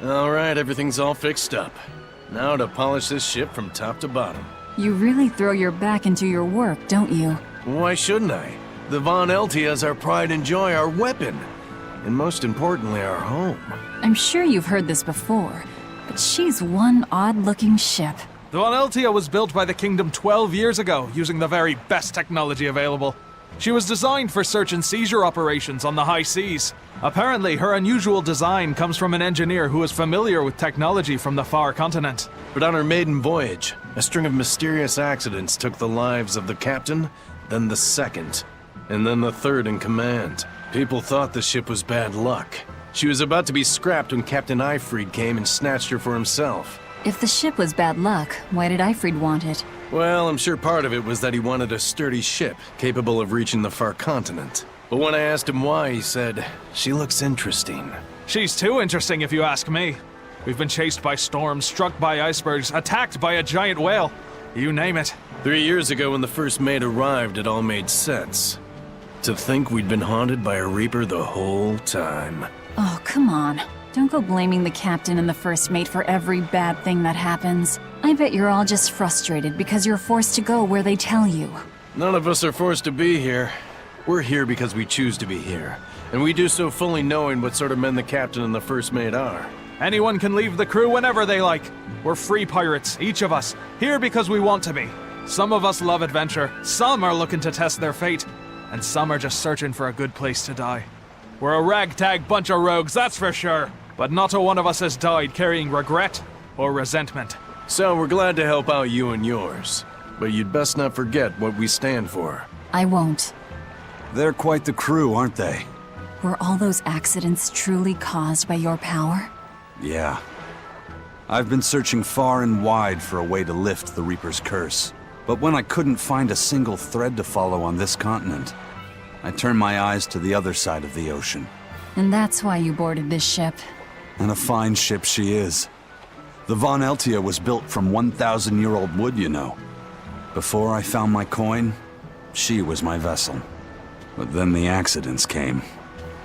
Alright, everything's all fixed up. Now to polish this ship from top to bottom. You really throw your back into your work, don't you? Why shouldn't I? The Von Eltia is our pride and joy, our weapon. And most importantly, our home. I'm sure you've heard this before, but she's one odd-looking ship. The Von Eltia was built by the Kingdom 12 years ago, using the very best technology available. She was designed for search and seizure operations on the high seas. Apparently, her unusual design comes from an engineer who is familiar with technology from the far continent. But on her maiden voyage, a string of mysterious accidents took the lives of the captain, then the second, and then the third in command. People thought the ship was bad luck. She was about to be scrapped when Captain Eifried came and snatched her for himself. If the ship was bad luck, why did Eifried want it? Well, I'm sure part of it was that he wanted a sturdy ship, capable of reaching the far continent. But when I asked him why, he said, "She looks interesting." She's too interesting if you ask me. We've been chased by storms, struck by icebergs, attacked by a giant whale. You name it. 3 years ago when the first mate arrived, it all made sense. To think we'd been haunted by a Reaper the whole time. Oh, come on. Don't go blaming the captain and the first mate for every bad thing that happens. I bet you're all just frustrated because you're forced to go where they tell you. None of us are forced to be here. We're here because we choose to be here. And we do so fully knowing what sort of men the captain and the first mate are. Anyone can leave the crew whenever they like. We're free pirates, each of us, here because we want to be. Some of us love adventure, some are looking to test their fate, and some are just searching for a good place to die. We're a ragtag bunch of rogues, that's for sure. But not a one of us has died carrying regret or resentment. So we're glad to help out you and yours. But you'd best not forget what we stand for. I won't. They're quite the crew, aren't they? Were all those accidents truly caused by your power? Yeah. I've been searching far and wide for a way to lift the Reaper's curse. But when I couldn't find a single thread to follow on this continent, I turned my eyes to the other side of the ocean. And that's why you boarded this ship. And a fine ship she is. The Von Eltia was built from 1,000-year-old wood, you know. Before I found my coin, she was my vessel. But then the accidents came.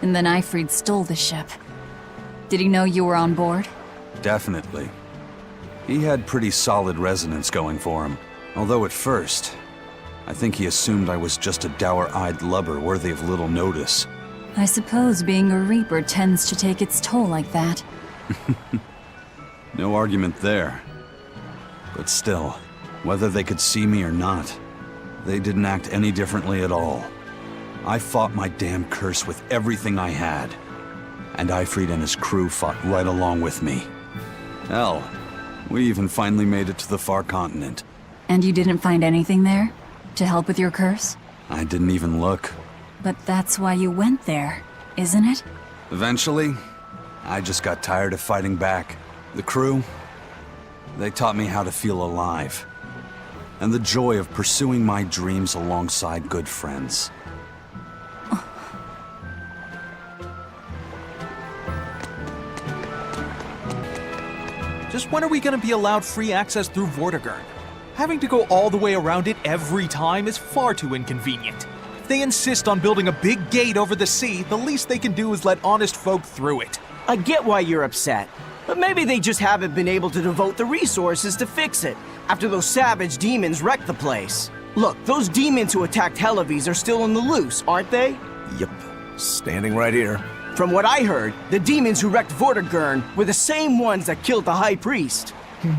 And then Eifried stole the ship. Did he know you were on board? Definitely. He had pretty solid resonance going for him. Although at first, I think he assumed I was just a dour-eyed lubber worthy of little notice. I suppose being a Reaper tends to take its toll like that. No argument there. But still, whether they could see me or not, they didn't act any differently at all. I fought my damn curse with everything I had. And Eifried and his crew fought right along with me. Hell, we even finally made it to the far continent. And you didn't find anything there? To help with your curse? I didn't even look. But that's why you went there, isn't it? Eventually, I just got tired of fighting back. The crew, they taught me how to feel alive. And the joy of pursuing my dreams alongside good friends. Just when are we gonna be allowed free access through Vortigern? Having to go all the way around it every time is far too inconvenient. If they insist on building a big gate over the sea, the least they can do is let honest folk through it. I get why you're upset, but maybe they just haven't been able to devote the resources to fix it after those savage demons wrecked the place. Look, those demons who attacked Helavis are still on the loose, aren't they? Yep. Standing right here. From what I heard, the demons who wrecked Vortigern were the same ones that killed the High Priest.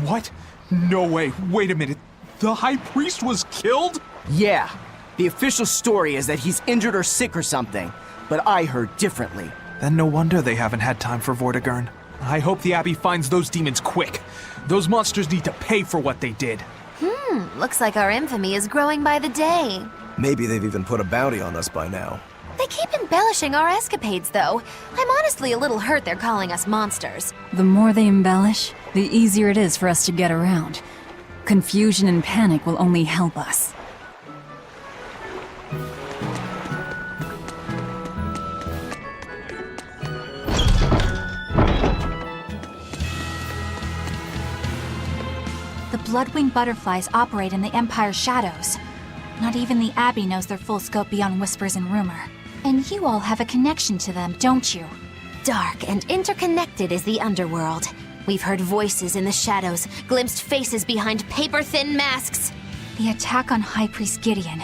What? No way. Wait a minute. The High Priest was killed? Yeah. The official story is that he's injured or sick or something, but I heard differently. Then no wonder they haven't had time for Vortigern. I hope the Abbey finds those demons quick. Those monsters need to pay for what they did. Looks like our infamy is growing by the day. Maybe they've even put a bounty on us by now. They keep embellishing our escapades, though. I'm honestly a little hurt they're calling us monsters. The more they embellish, the easier it is for us to get around. Confusion and panic will only help us. The blood-winged butterflies operate in the Empire's shadows. Not even the Abbey knows their full scope beyond whispers and rumor. And you all have a connection to them, don't you? Dark and interconnected is the underworld. We've heard voices in the shadows, glimpsed faces behind paper-thin masks. The attack on High Priest Gideon.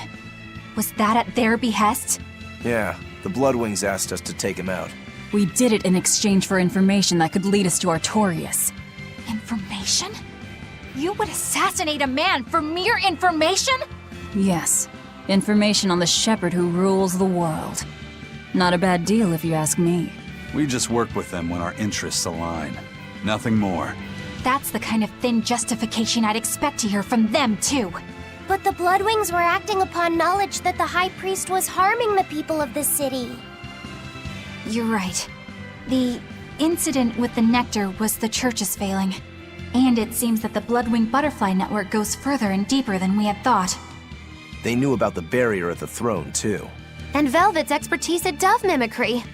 Was that at their behest? Yeah, the Bloodwings asked us to take him out. We did it in exchange for information that could lead us to Artorias. Information? You would assassinate a man for mere information? Yes, information on the shepherd who rules the world. Not a bad deal if you ask me. We just work with them when our interests align. Nothing more. That's the kind of thin justification I'd expect to hear from them, too. But the Bloodwings were acting upon knowledge that the High Priest was harming the people of the city. You're right. The incident with the nectar was the church's failing. And it seems that the Bloodwing Butterfly Network goes further and deeper than we had thought. They knew about the barrier at the throne, too. And Velvet's expertise at dove mimicry.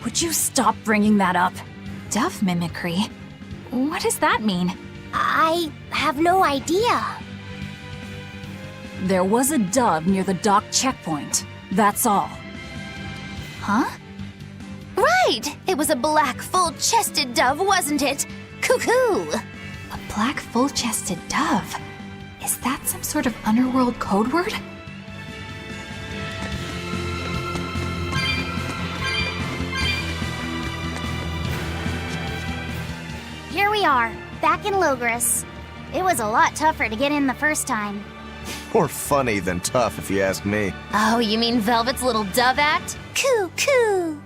Would you stop bringing that up? Dove mimicry? What does that mean? I have no idea. There was a dove near the dock checkpoint. That's all. Huh? Right! It was a black, full-chested dove, wasn't it? Cuckoo! A black, full-chested dove? Is that some sort of underworld code word? Here we are, back in Logris. It was a lot tougher to get in the first time. More funny than tough, if you ask me. Oh, you mean Velvet's little dove act? Coo, coo.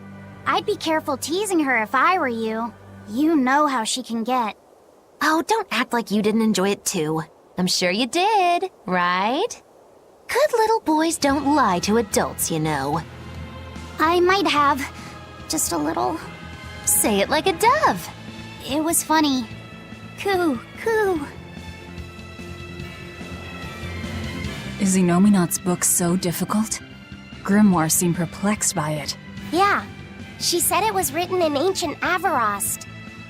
I'd be careful teasing her if I were you. You know how she can get. Oh, don't act like you didn't enjoy it too. I'm sure you did, right? Good little boys don't lie to adults, you know. I might have. Just a little. Say it like a dove. It was funny. Coo, coo. Is Inominat's book so difficult? Grimoire seemed perplexed by it. Yeah. She said it was written in ancient Avarost,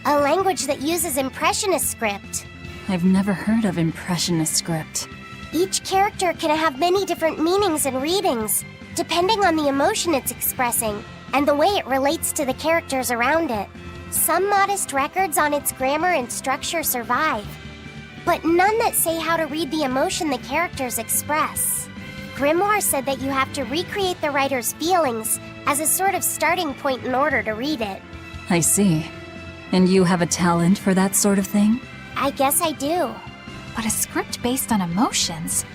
a language that uses Impressionist script. I've never heard of Impressionist script. Each character can have many different meanings and readings, depending on the emotion it's expressing and the way it relates to the characters around it. Some modest records on its grammar and structure survive, but none that say how to read the emotion the characters express. Grimoire said that you have to recreate the writer's feelings as a sort of starting point in order to read it. I see. And you have a talent for that sort of thing? I guess I do. But a script based on emotions?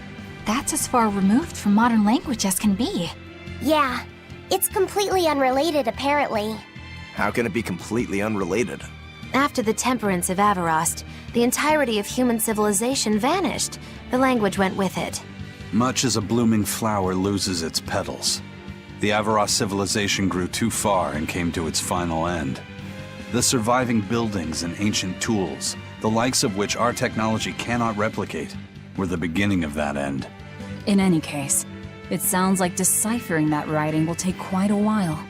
That's as far removed from modern language as can be. Yeah, it's completely unrelated apparently. How can it be completely unrelated? After the temperance of Avarost, the entirety of human civilization vanished. The language went with it. Much as a blooming flower loses its petals, the Avarost civilization grew too far and came to its final end. The surviving buildings and ancient tools, the likes of which our technology cannot replicate, were the beginning of that end. In any case, it sounds like deciphering that writing will take quite a while.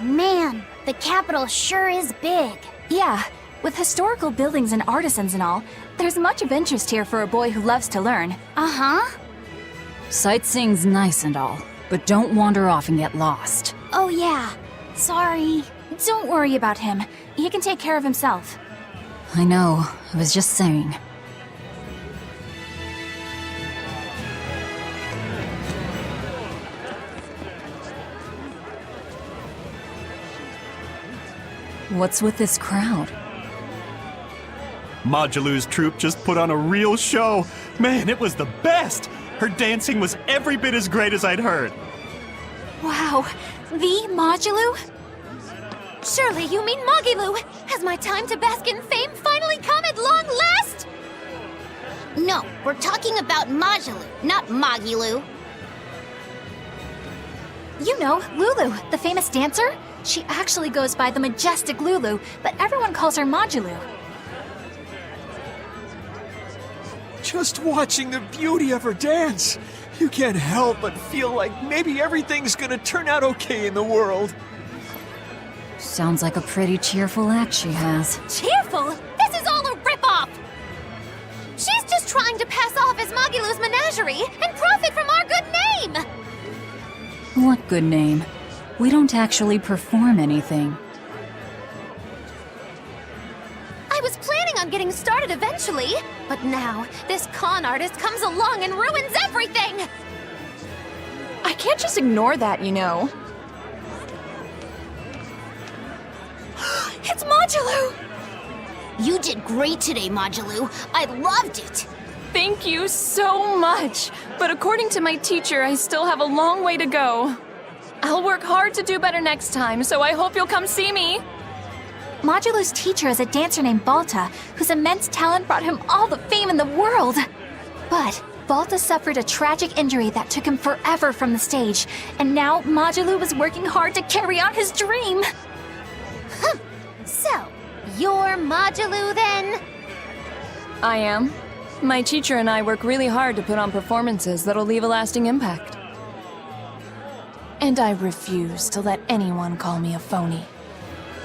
Man, the capital sure is big. Yeah, with historical buildings and artisans and all, there's much of interest here for a boy who loves to learn. Uh-huh. Sightseeing's nice and all, but don't wander off and get lost. Oh yeah, sorry. Don't worry about him. He can take care of himself. I know, I was just saying. What's with this crowd? Modulu's troupe just put on a real show. Man, it was the best! Her dancing was every bit as great as I'd heard. Wow, the Modulu? Surely you mean Mogilu! Has my time to bask in fame finally come at long last? No, we're talking about Majulu, not Mogilu. You know, Lulu, the famous dancer? She actually goes by the majestic Lulu, but everyone calls her Majulu. Just watching the beauty of her dance, you can't help but feel like maybe everything's gonna turn out okay in the world. Sounds like a pretty cheerful act she has. Cheerful? This is all a Magilu's Menagerie and profit from our good name! What good name? We don't actually perform anything. I was planning on getting started eventually, but now this con artist comes along and ruins everything! I can't just ignore that, you know. It's Modulu! You did great today, Modulu. I loved it! Thank you so much. But according to my teacher, I still have a long way to go. I'll work hard to do better next time, so I hope you'll come see me. Modulu's teacher is a dancer named Balta, whose immense talent brought him all the fame in the world. But Balta suffered a tragic injury that took him forever from the stage, and now Modulu was working hard to carry out his dream. So, you're Modulu then? I am. My teacher and I work really hard to put on performances that'll leave a lasting impact. And I refuse to let anyone call me a phony.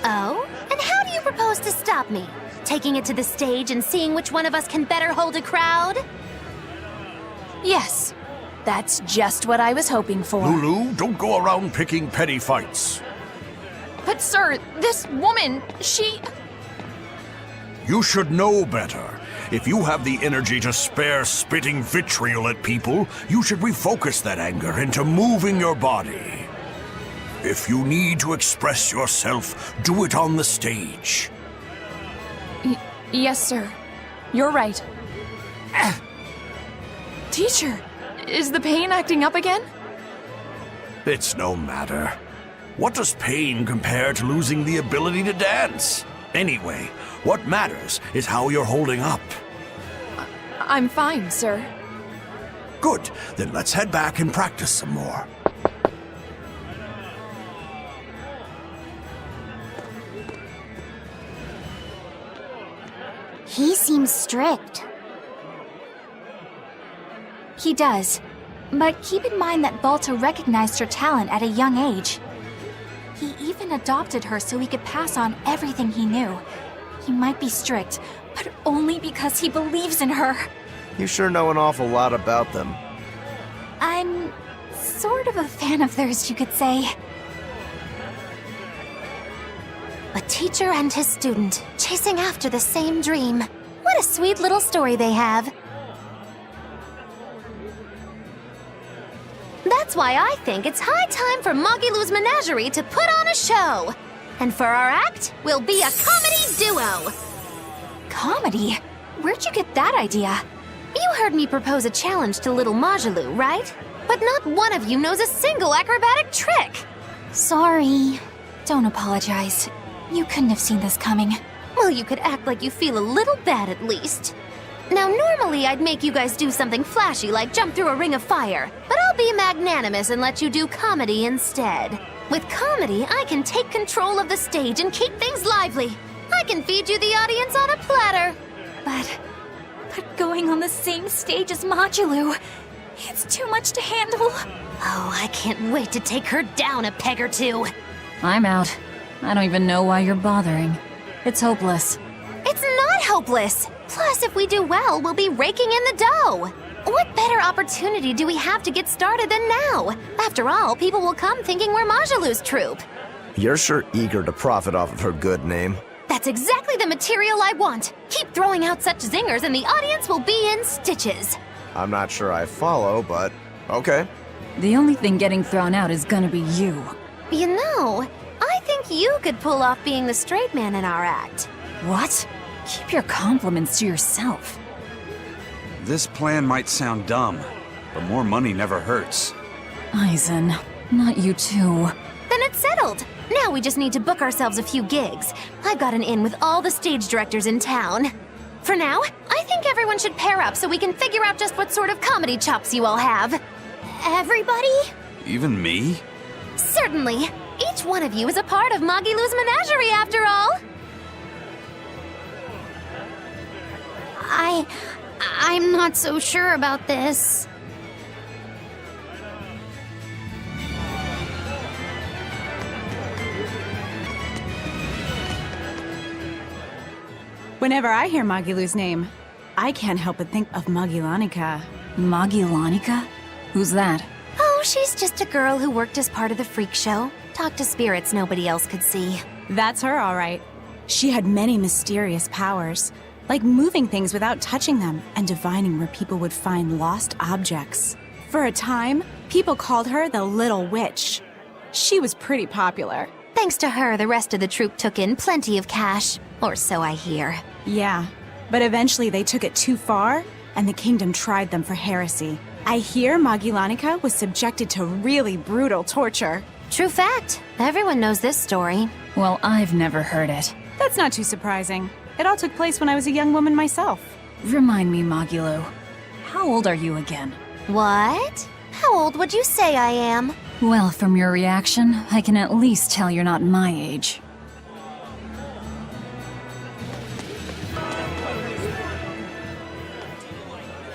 Oh? And how do you propose to stop me? Taking it to the stage and seeing which one of us can better hold a crowd? Yes, that's just what I was hoping for. Lulu, don't go around picking petty fights. But sir, this woman, she... You should know better. If you have the energy to spare spitting vitriol at people, you should refocus that anger into moving your body. If you need to express yourself, do it on the stage. Yes, sir. You're right. Teacher, is the pain acting up again? It's no matter. What does pain compare to losing the ability to dance? Anyway, what matters is how you're holding up. I'm fine, sir. Good, then let's head back and practice some more. He seems strict. He does. But keep in mind that Balta recognized her talent at a young age. He even adopted her so he could pass on everything he knew. He might be strict, but only because he believes in her. You sure know an awful lot about them. I'm sort of a fan of theirs, you could say. A teacher and his student, chasing after the same dream. What a sweet little story they have. That's why I think it's high time for Magilu's Menagerie to put on a show. And for our act, we'll be a comedy duo. Comedy? Where'd you get that idea? You heard me propose a challenge to little Magilu, right? But not one of you knows a single acrobatic trick. Sorry. Don't apologize. You couldn't have seen this coming. Well, you could act like you feel a little bad at least. Now, normally I'd make you guys do something flashy like jump through a ring of fire, but I'll be magnanimous and let you do comedy instead. With comedy, I can take control of the stage and keep things lively. I can feed you the audience on a platter. But going on the same stage as Modulu, it's too much to handle. Oh, I can't wait to take her down a peg or two. I'm out. I don't even know why you're bothering. It's hopeless. It's not hopeless. Plus, if we do well, we'll be raking in the dough. What better opportunity do we have to get started than now? After all, people will come thinking we're Magilu's troupe. You're sure eager to profit off of her good name. That's exactly the material I want. Keep throwing out such zingers and the audience will be in stitches. I'm not sure I follow, but okay. The only thing getting thrown out is gonna be you. You know, I think you could pull off being the straight man in our act. What? Keep your compliments to yourself. This plan might sound dumb, but more money never hurts. Eisen, not you too. Then it's settled. Now we just need to book ourselves a few gigs. I've got an in with all the stage directors in town. For now, I think everyone should pair up so we can figure out just what sort of comedy chops you all have. Everybody? Even me? Certainly. Each one of you is a part of Magilu's Menagerie, after all. I'm not so sure about this. Whenever I hear Magilu's name, I can't help but think of Magilanica. Magiellanica? Who's that? Oh, she's just a girl who worked as part of the freak show. Talked to spirits nobody else could see. That's her, all right. She had many mysterious powers, like moving things without touching them and divining where people would find lost objects. For a time, people called her the Little Witch. She was pretty popular. Thanks to her, the rest of the troupe took in plenty of cash. Or so I hear. Yeah, but eventually they took it too far, and the kingdom tried them for heresy. I hear Magiellanica was subjected to really brutal torture. True fact. Everyone knows this story. Well, I've never heard it. That's not too surprising. It all took place when I was a young woman myself. Remind me, Magilo. How old are you again? What? How old would you say I am? Well, from your reaction, I can at least tell you're not my age.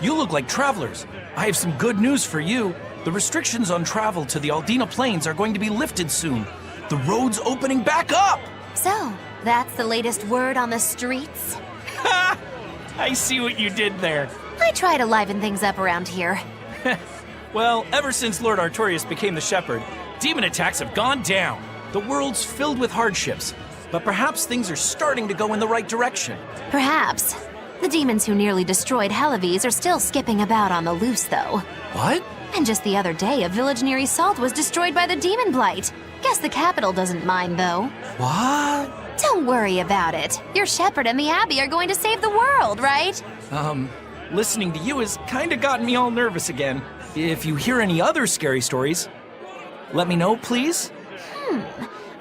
You look like travelers. I have some good news for you. The restrictions on travel to the Aldina Plains are going to be lifted soon. The road's opening back up! So, that's the latest word on the streets? Ha! I see what you did there. I try to liven things up around here. Well, ever since Lord Artorius became the Shepherd, demon attacks have gone down. The world's filled with hardships, but perhaps things are starting to go in the right direction. Perhaps. The demons who nearly destroyed Helives are still skipping about on the loose, though. What? And just the other day, a village near Salt was destroyed by the demon blight. Guess the capital doesn't mind, though. What? Don't worry about it. Your shepherd and the abbey are going to save the world, right? Listening to you has kinda gotten me all nervous again. If you hear any other scary stories, let me know, please.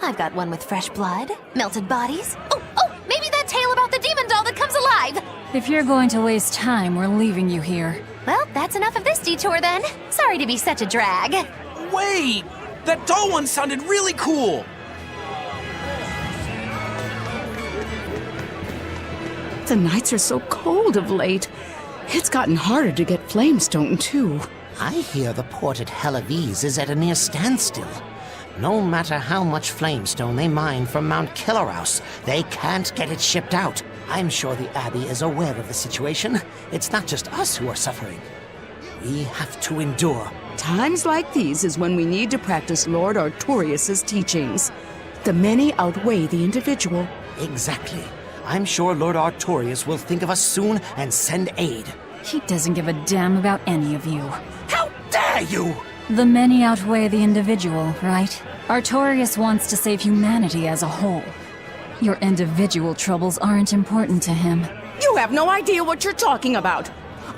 I've got one with fresh blood, melted bodies. Oh, maybe that tale about the demon doll that comes alive! If you're going to waste time, we're leaving you here. Well, that's enough of this detour then. Sorry to be such a drag. Wait! That doll one sounded really cool! The nights are so cold of late. It's gotten harder to get flamestone, too. I hear the port at Helives is at a near standstill. No matter how much flamestone they mine from Mount Killerhouse, they can't get it shipped out. I'm sure the Abbey is aware of the situation. It's not just us who are suffering. We have to endure. Times like these is when we need to practice Lord Artorius' teachings. The many outweigh the individual. Exactly. I'm sure Lord Artorius will think of us soon and send aid. He doesn't give a damn about any of you. How dare you! The many outweigh the individual, right? Artorius wants to save humanity as a whole. Your individual troubles aren't important to him. You have no idea what you're talking about.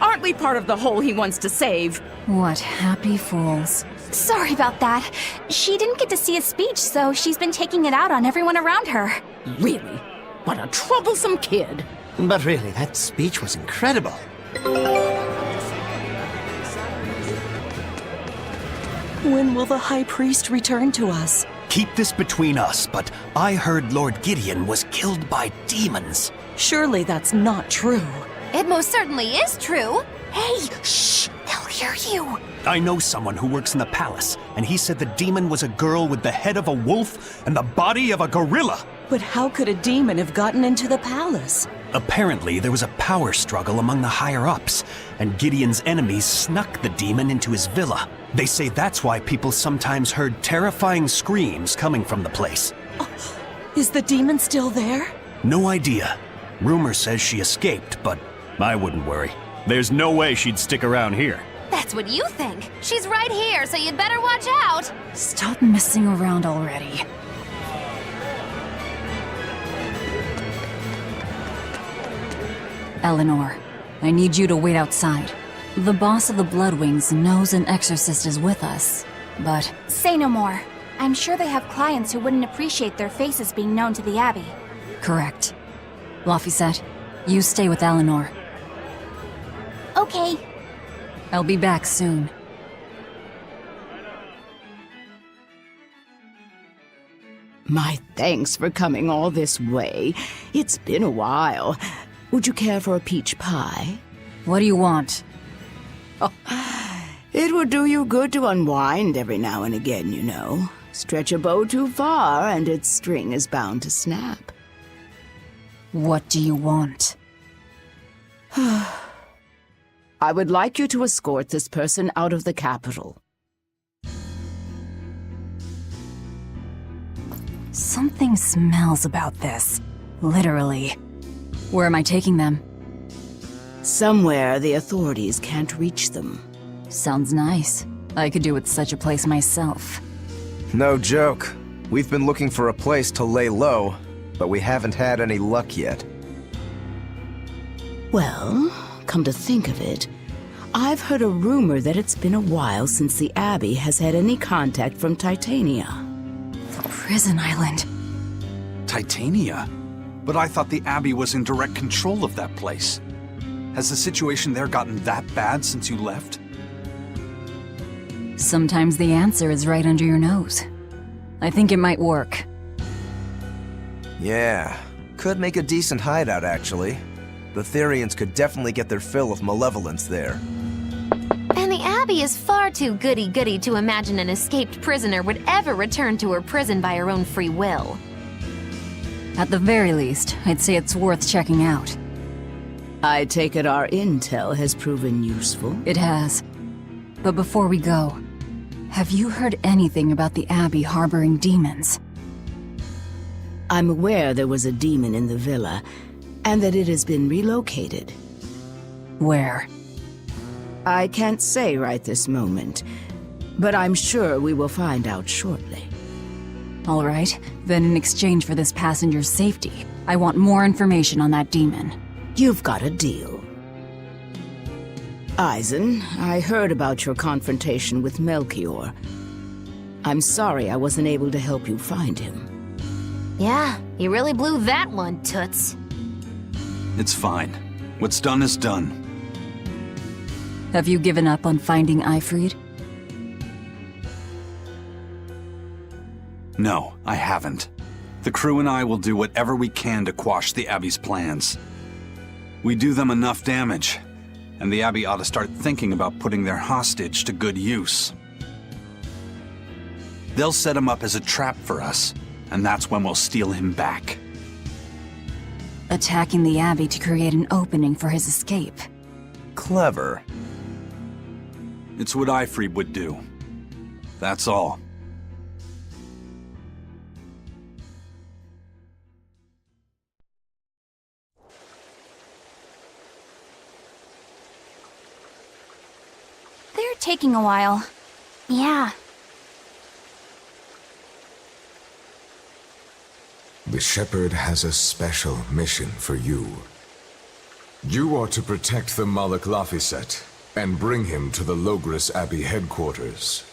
Aren't we part of the whole he wants to save? What happy fools. Sorry about that. She didn't get to see his speech, so she's been taking it out on everyone around her. Really? What a troublesome kid. But really, that speech was incredible. When will the High Priest return to us? Keep this between us, but I heard Lord Gideon was killed by demons. Surely that's not true. It most certainly is true. Hey, shh! They'll hear you. I know someone who works in the palace, and he said the demon was a girl with the head of a wolf and the body of a gorilla. But how could a demon have gotten into the palace? Apparently, there was a power struggle among the higher-ups, and Gideon's enemies snuck the demon into his villa. They say that's why people sometimes heard terrifying screams coming from the place. Is the demon still there? No idea. Rumor says she escaped, but I wouldn't worry. There's no way she'd stick around here. That's what you think. She's right here, so you'd better watch out. Stop messing around already. Eleanor, I need you to wait outside. The boss of the Bloodwings knows an exorcist is with us, but... Say no more. I'm sure they have clients who wouldn't appreciate their faces being known to the Abbey. Correct. Laphicet, you stay with Eleanor. Okay. I'll be back soon. My thanks for coming all this way. It's been a while. Would you care for a peach pie? What do you want? It would do you good to unwind every now and again, you know. Stretch a bow too far and its string is bound to snap. What do you want? I would like you to escort this person out of the capital. Something smells about this. Literally. Where am I taking them? Somewhere the authorities can't reach them. Sounds nice. I could do with such a place myself. No joke. We've been looking for a place to lay low, but we haven't had any luck yet. Well, come to think of it, I've heard a rumor that it's been a while since the Abbey has had any contact from Titania. Prison Island. Titania? But I thought the Abbey was in direct control of that place. Has the situation there gotten that bad since you left? Sometimes the answer is right under your nose. I think it might work. Yeah, could make a decent hideout actually. The Therians could definitely get their fill of malevolence there. And the Abbey is far too goody-goody to imagine an escaped prisoner would ever return to her prison by her own free will. At the very least, I'd say it's worth checking out. I take it our intel has proven useful. It has. But before we go, have you heard anything about the Abbey harboring demons? I'm aware there was a demon in the villa, and that it has been relocated. Where? I can't say right this moment, but I'm sure we will find out shortly. All right, then in exchange for this passenger's safety, I want more information on that demon. You've got a deal. Eisen, I heard about your confrontation with Melchior. I'm sorry I wasn't able to help you find him. Yeah, you really blew that one, Toots. It's fine. What's done is done. Have you given up on finding Eifried? No, I haven't. The crew and I will do whatever we can to quash the Abbey's plans. We do them enough damage, and the Abbey ought to start thinking about putting their hostage to good use. They'll set him up as a trap for us, and that's when we'll steal him back. Attacking the Abbey to create an opening for his escape. Clever. It's what Eifried would do. That's all. They're taking a while. Yeah. The Shepherd has a special mission for you. You are to protect the Malak Laphicet and bring him to the Logres Abbey headquarters.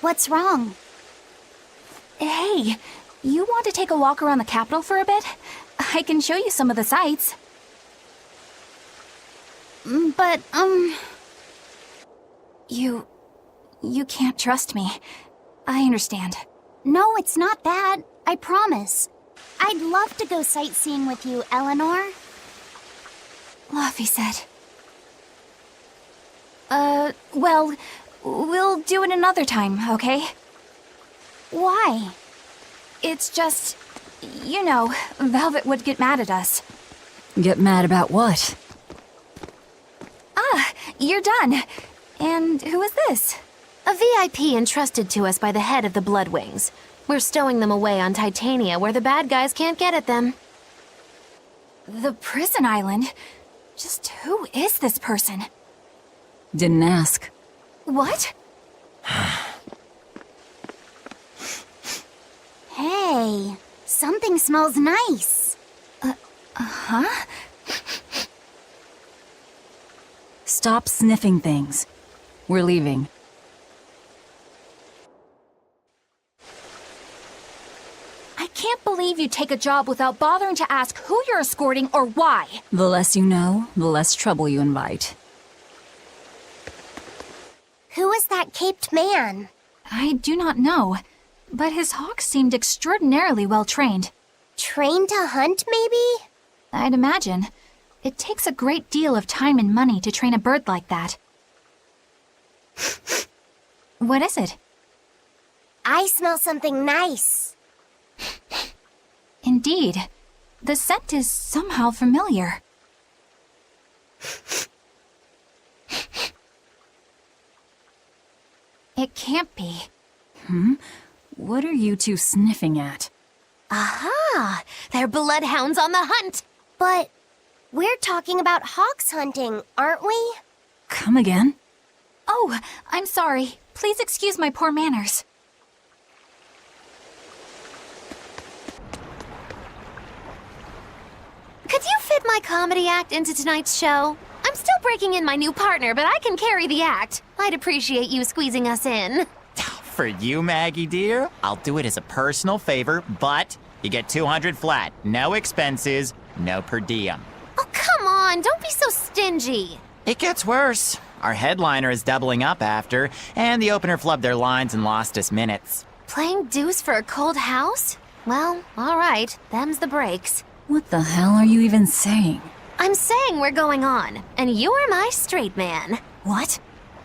What's wrong? Hey, you want to take a walk around the capital for a bit? I can show you some of the sights. But, You can't trust me. I understand. No, it's not that. I promise. I'd love to go sightseeing with you, Eleanor. Laphicet. Well, we'll do it another time, okay? Why? It's just, you know, Velvet would get mad at us. Get mad about what? Ah, you're done. And who is this? A VIP entrusted to us by the head of the Bloodwings. We're stowing them away on Titania where the bad guys can't get at them. The prison island? Just who is this person? Didn't ask. What? Hey, something smells nice. Huh? Stop sniffing things. We're leaving. I can't believe you take a job without bothering to ask who you're escorting or why. The less you know, the less trouble you invite. Who is that caped man? I do not know, but his hawks seemed extraordinarily well trained. Trained to hunt, maybe? I'd imagine. It takes a great deal of time and money to train a bird like that. What is it? I smell something nice. Indeed. The scent is somehow familiar. It can't be. What are you two sniffing at? Aha! They're bloodhounds on the hunt! But we're talking about hawks hunting, aren't we? Come again? Oh, I'm sorry. Please excuse my poor manners. Could you fit my comedy act into tonight's show? I'm still breaking in my new partner, but I can carry the act. I'd appreciate you squeezing us in. For you, Maggie dear, I'll do it as a personal favor, but you get 200 flat. No expenses, no per diem. Oh, come on, don't be so stingy. It gets worse. Our headliner is doubling up after, and the opener flubbed their lines and lost us minutes. Playing deuce for a cold house? Well, all right, them's the breaks. What the hell are you even saying? I'm saying we're going on, and you're my straight man. What?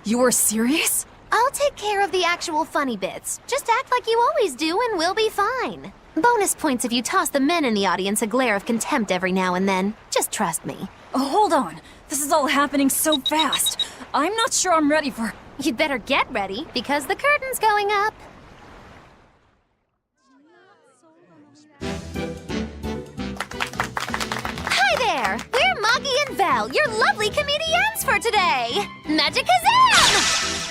You were serious? I'll take care of the actual funny bits. Just act like you always do and we'll be fine. Bonus points if you toss the men in the audience a glare of contempt every now and then. Just trust me. Oh, hold on. This is all happening so fast. I'm not sure I'm ready for... You'd better get ready, because the curtain's going up. Hi there! We're Moggy and Val, your lovely comedians for today! Magicazam!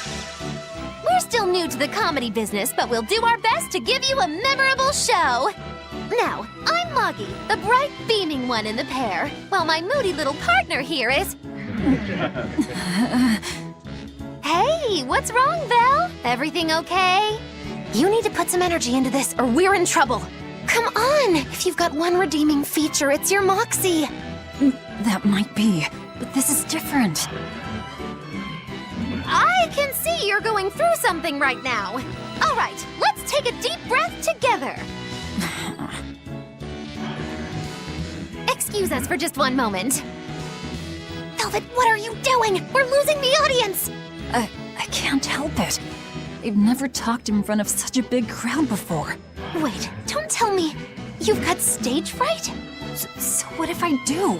We're still new to the comedy business, but we'll do our best to give you a memorable show. Now, I'm Moggy, the bright, beaming one in the pair, while my moody little partner here is... Hey, what's wrong, Val? Everything okay? You need to put some energy into this, or we're in trouble. Come on! If you've got one redeeming feature, it's your moxie. That might be, but this is different. I can see you're going through something right now. All right, let's take a deep breath together. Excuse us for just one moment. Velvet, what are you doing? We're losing the audience! I can't help it. They've never talked in front of such a big crowd before. Wait, don't tell me you've got stage fright? So what if I do?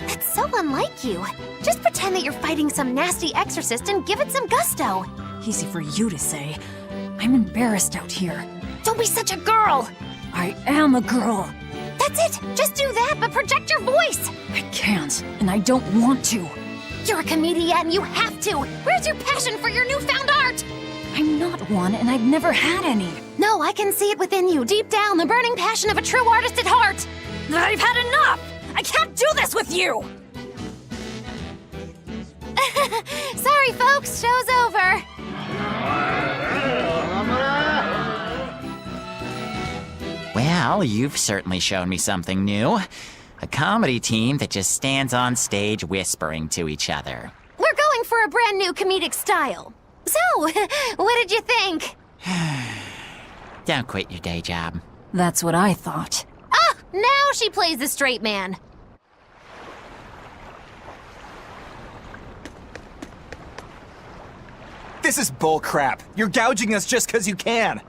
That's so unlike you. Just pretend that you're fighting some nasty exorcist and give it some gusto. Easy for you to say. I'm embarrassed out here. Don't be such a girl! I am a girl. That's it! Just do that, but project your voice! I can't, and I don't want to. You're a comedian, you have to! Where's your passion for your newfound art? I'm not one, and I've never had any. No, I can see it within you, deep down, the burning passion of a true artist at heart! I've had enough! I can't do this with you! Sorry, folks, show's over. Well, you've certainly shown me something new. A comedy team that just stands on stage whispering to each other. We're going for a brand new comedic style. So, what did you think? Don't quit your day job. That's what I thought. Ah, now she plays the straight man. This is bullcrap. You're gouging us just because you can.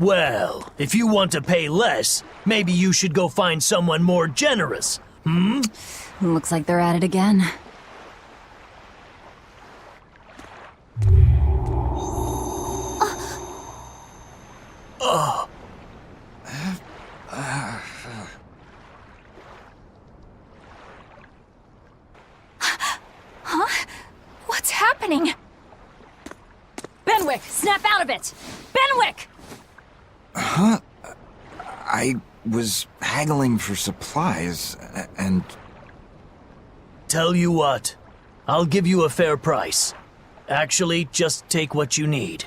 Well, if you want to pay less, maybe you should go find someone more generous, hmm? Looks like they're at it again. Huh? What's happening? Benwick, snap out of it! Benwick! Huh? I was haggling for supplies, and... Tell you what, I'll give you a fair price. Actually, just take what you need.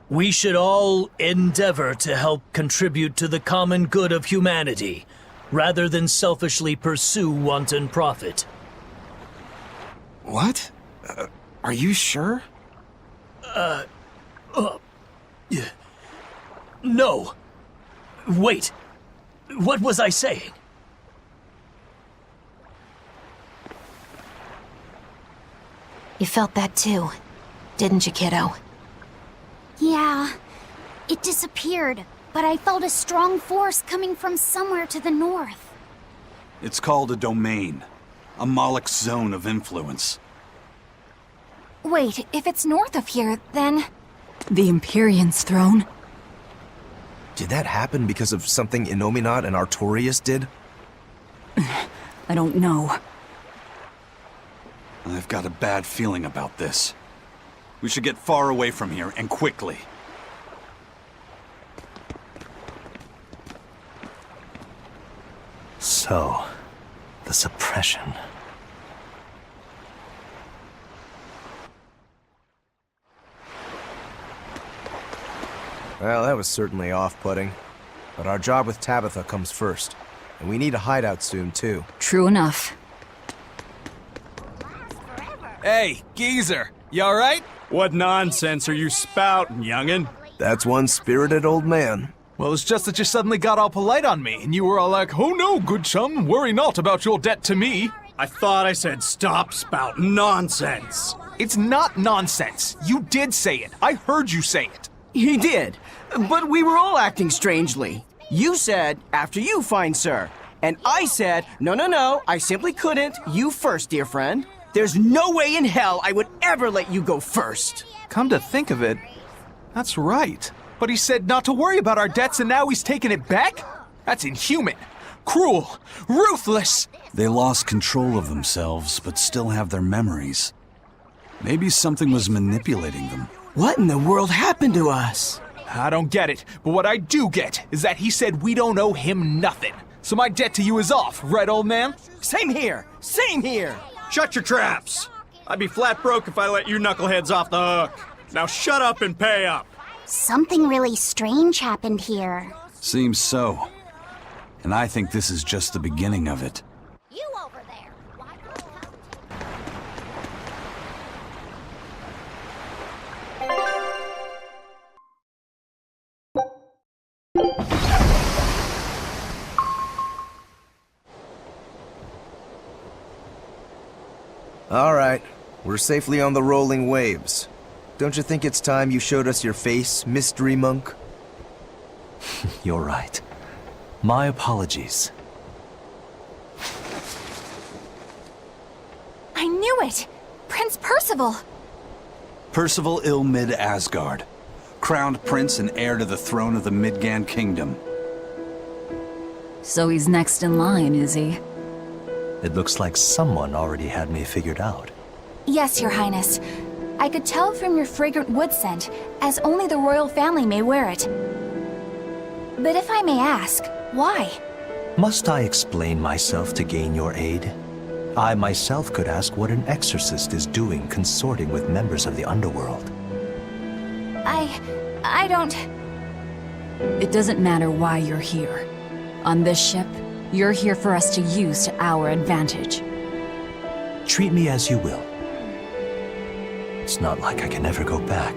We should all endeavor to help contribute to the common good of humanity, rather than selfishly pursue wanton profit. What? Are you sure? Yeah. No. Wait. What was I saying? You felt that too, didn't you, kiddo? Yeah. It disappeared. but I felt a strong force coming from somewhere to the north. It's called a domain. A Moloch zone of influence. Wait, if it's north of here, then... The Empyrean's throne? Did that happen because of something Innominat and Artorias did? I don't know. I've got a bad feeling about this. We should get far away from here, and quickly. So, the suppression. Well, that was certainly off-putting. But our job with Tabitha comes first. And we need a hideout soon, too. True enough. Hey, geezer, you alright? What nonsense are you spouting, youngin'? That's one spirited old man. Well, it's just that you suddenly got all polite on me, and you were all like, "Oh no, good chum, worry not about your debt to me." I thought I said stop spouting nonsense. It's not nonsense. You did say it. I heard you say it. He did, but we were all acting strangely. You said, after you, fine sir. And I said, no, I simply couldn't. You first, dear friend. There's no way in hell I would ever let you go first. Come to think of it, that's right. But he said not to worry about our debts, and now he's taking it back? That's inhuman, cruel, ruthless. They lost control of themselves, but still have their memories. Maybe something was manipulating them. What in the world happened to us? I don't get it, but what I do get is that he said we don't owe him nothing. So my debt to you is off, right, old man? Same here, same here. Shut your traps. I'd be flat broke if I let you knuckleheads off the hook. Now shut up and pay up. Something really strange happened here. Seems so. And I think this is just the beginning of it. You over there. All right, we're safely on the rolling waves. Don't you think it's time you showed us your face, Mystery Monk? You're right. My apologies. I knew it! Prince Percival! Percival Ilmid Asgard, crowned prince and heir to the throne of the Midgand Kingdom. So he's next in line, is he? It looks like someone already had me figured out. Yes, Your Highness. I could tell from your fragrant wood scent, as only the royal family may wear it. But if I may ask, why? Must I explain myself to gain your aid? I myself could ask what an exorcist is doing consorting with members of the underworld. I don't... It doesn't matter why you're here. On this ship, you're here for us to use to our advantage. Treat me as you will. It's not like I can ever go back.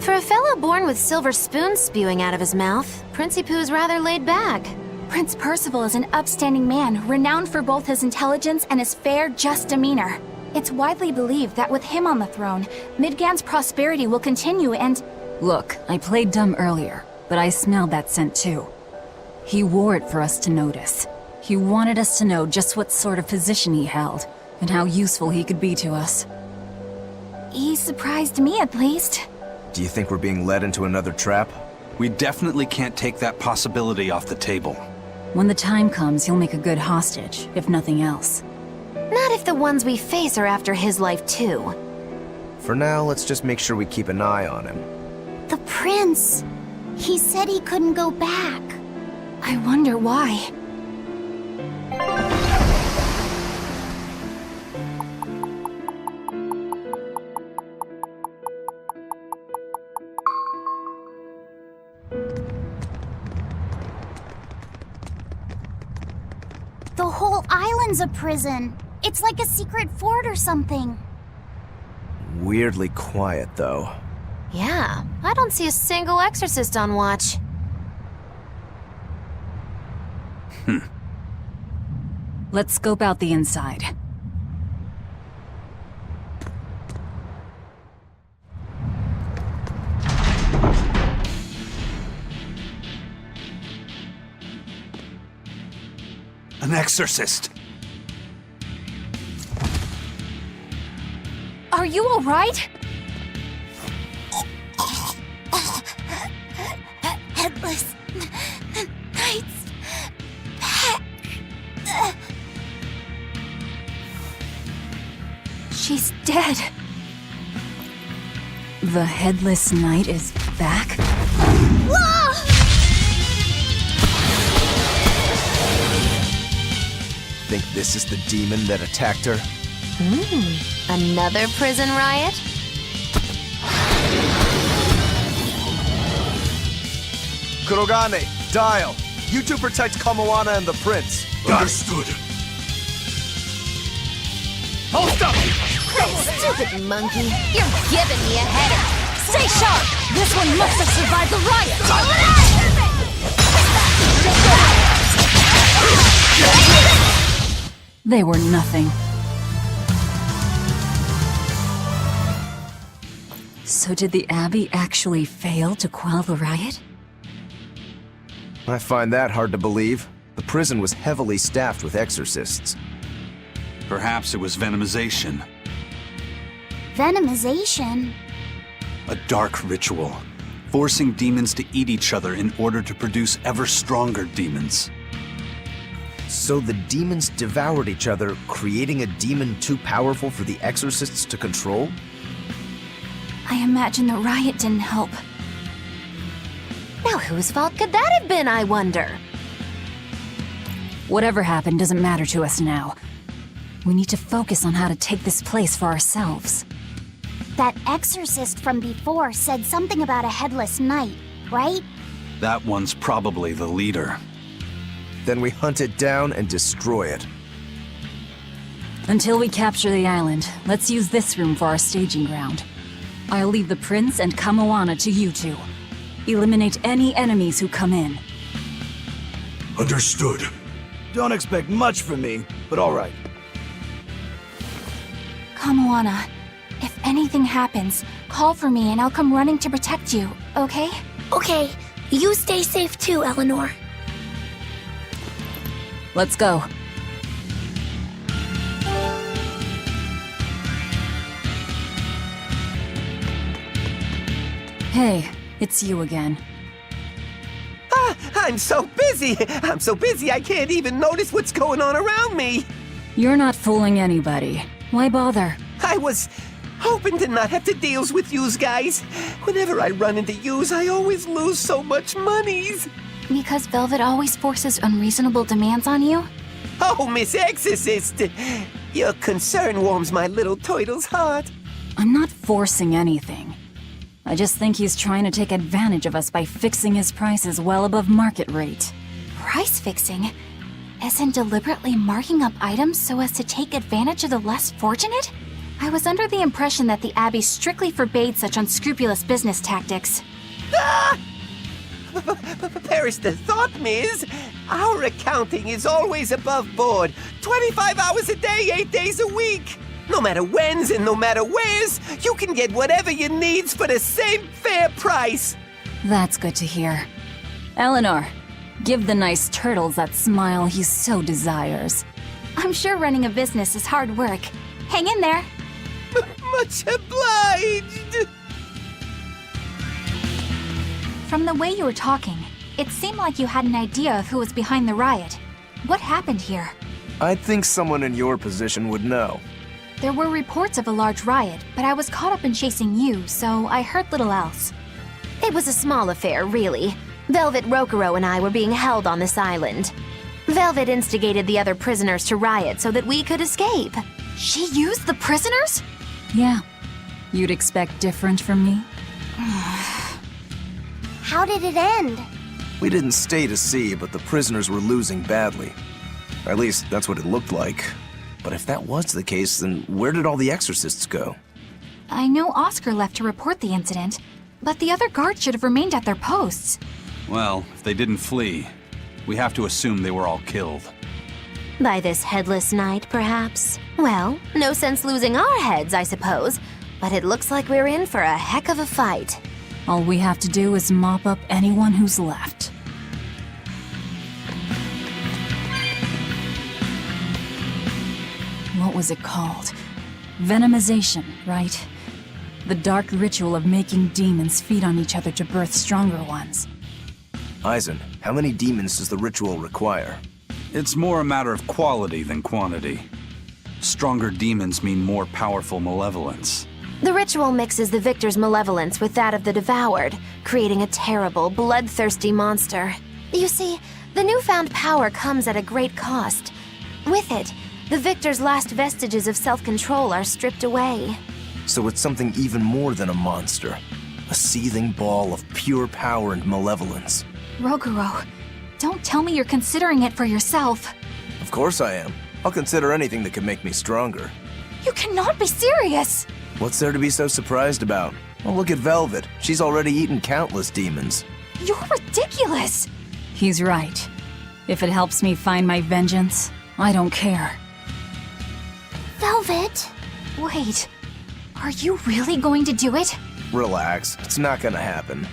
For a fellow born with silver spoons spewing out of his mouth, Princie Poo's rather laid back. Prince Percival is an upstanding man, renowned for both his intelligence and his fair, just demeanor. It's widely believed that with him on the throne, Midgand's prosperity will continue and... Look, I played dumb earlier, but I smelled that scent too. He wore it for us to notice. He wanted us to know just what sort of position he held, and how useful he could be to us. He surprised me, at least. Do you think we're being led into another trap? We definitely can't take that possibility off the table. When the time comes, he'll make a good hostage, if nothing else. Not if the ones we face are after his life too. For now, let's just make sure we keep an eye on him. The prince. He said he couldn't go back. I wonder why. The whole island's a prison. It's like a secret fort or something. Weirdly quiet, though. Yeah, I don't see a single exorcist on watch. Let's scope out the inside. An exorcist. Are you alright? Headless Knight's back. She's dead. The Headless Knight is back? Whoa! Think this is the demon that attacked her? Another prison riot? Kurogane, Dial. You two protect Kamoana and the prince. Understood. Hold up! Stupid monkey. You're giving me a headache. Stay sharp! This one must have survived the riot! They were nothing. So did the Abbey actually fail to quell the riot? I find that hard to believe. The prison was heavily staffed with exorcists. Perhaps it was venomization. Venomization? A dark ritual, forcing demons to eat each other in order to produce ever stronger demons. So the demons devoured each other, creating a demon too powerful for the exorcists to control? I imagine the riot didn't help. Now whose fault could that have been, I wonder? Whatever happened doesn't matter to us now. We need to focus on how to take this place for ourselves. That exorcist from before said something about a headless knight, right? That one's probably the leader. Then we hunt it down and destroy it. Until we capture the island, let's use this room for our staging ground. I'll leave the prince and Kamoana to you two. Eliminate any enemies who come in. Understood. Don't expect much from me, but all right. Kamoana, if anything happens, call for me and I'll come running to protect you, okay? Okay, you stay safe too, Eleanor. Let's go. Hey, it's you again. I'm so busy! I'm so busy I can't even notice what's going on around me! You're not fooling anybody. Why bother? I was hoping to not have to deal with yous guys. Whenever I run into yous, I always lose so much monies. Because Velvet always forces unreasonable demands on you? Oh, Miss Exorcist! Your concern warms my little turtle's heart. I'm not forcing anything. I just think he's trying to take advantage of us by fixing his prices well above market rate. Price fixing? As in deliberately marking up items so as to take advantage of the less fortunate? I was under the impression that the Abbey strictly forbade such unscrupulous business tactics. Ah! Perish the thought, Miss. Our accounting is always above board. 25 hours a day, 8 days a week. No matter whens and no matter wheres, you can get whatever you needs for the same fair price. That's good to hear. Eleanor, give the nice turtles that smile he so desires. I'm sure running a business is hard work. Hang in there. Much obliged. From the way you were talking, it seemed like you had an idea of who was behind the riot. What happened here? I'd think someone in your position would know. There were reports of a large riot, but I was caught up in chasing you, so I heard little else. It was a small affair, really. Velvet Rokuro and I were being held on this island. Velvet instigated the other prisoners to riot so that we could escape. She used the prisoners? Yeah. You'd expect different from me? How did it end? We didn't stay to see, but the prisoners were losing badly. At least, that's what it looked like. But if that was the case, then where did all the exorcists go? I know Oscar left to report the incident, but the other guards should have remained at their posts. Well, if they didn't flee, we have to assume they were all killed. By this headless knight, perhaps? Well, no sense losing our heads, I suppose. But it looks like we're in for a heck of a fight. All we have to do is mop up anyone who's left. was it called? Venomization, right? The dark ritual of making demons feed on each other to birth stronger ones. Eisen, how many demons does the ritual require? It's more a matter of quality than quantity. Stronger demons mean more powerful malevolence. The ritual mixes the victor's malevolence with that of the devoured, creating a terrible, bloodthirsty monster. You see, the newfound power comes at a great cost. With it, the victor's last vestiges of self-control are stripped away. So it's something even more than a monster. A seething ball of pure power and malevolence. Roguro, don't tell me you're considering it for yourself. Of course I am. I'll consider anything that can make me stronger. You cannot be serious! What's there to be so surprised about? Well, look at Velvet. She's already eaten countless demons. You're ridiculous! He's right. If it helps me find my vengeance, I don't care. Velvet! Wait, are you really going to do it? Relax, it's not gonna happen.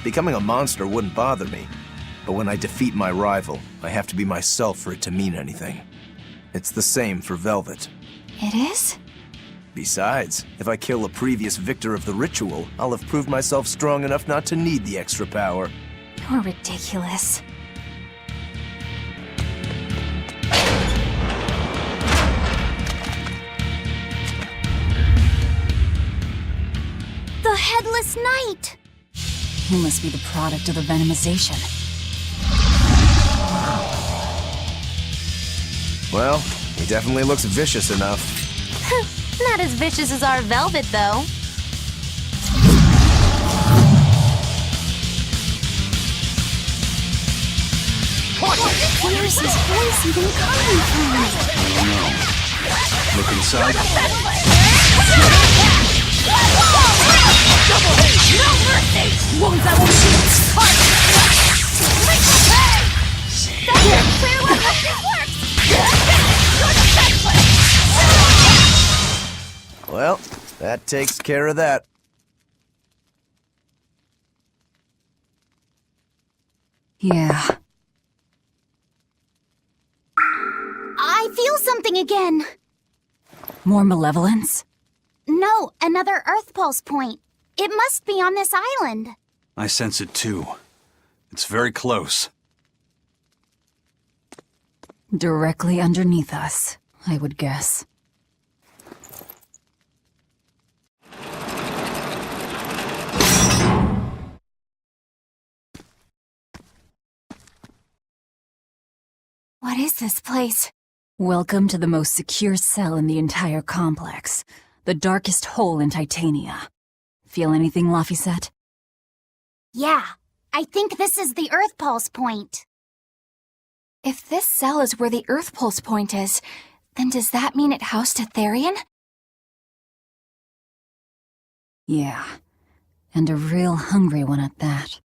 Becoming a monster wouldn't bother me. But when I defeat my rival, I have to be myself for it to mean anything. It's the same for Velvet. It is? Besides, if I kill a previous victor of the ritual, I'll have proved myself strong enough not to need the extra power. You're ridiculous. The Headless Knight! He must be the product of the venomization. Well, he definitely looks vicious enough. Not as vicious as our Velvet, though. Where's his voice even coming from? I don't know. Look inside. Double hit! No mercy! Won't that won't Well, that takes care of that. Yeah. I feel something again. More malevolence? No, another Earth Pulse point. It must be on this island. I sense it too. It's very close. Directly underneath us, I would guess. What is this place? Welcome to the most secure cell in the entire complex. The darkest hole in Titania. Feel anything, Laphicet? Yeah, I think this is the Earth Pulse point. If this cell is where the Earth Pulse point is, then does that mean it housed a Therian? Yeah, and a real hungry one at that.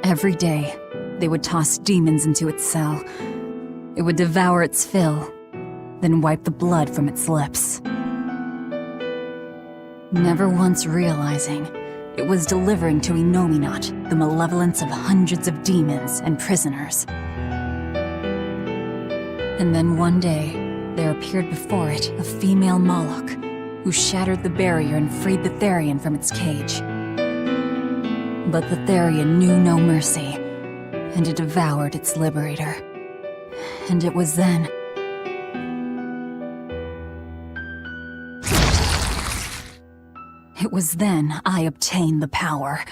Every day, they would toss demons into its cell. It would devour its fill, then wipe the blood from its lips. Never once realizing, it was delivering to Inominat the malevolence of hundreds of demons and prisoners. And then one day, there appeared before it a female Moloch, who shattered the barrier and freed the Therian from its cage. But the Therian knew no mercy, and it devoured its liberator. And it was then... It was then I obtained the power.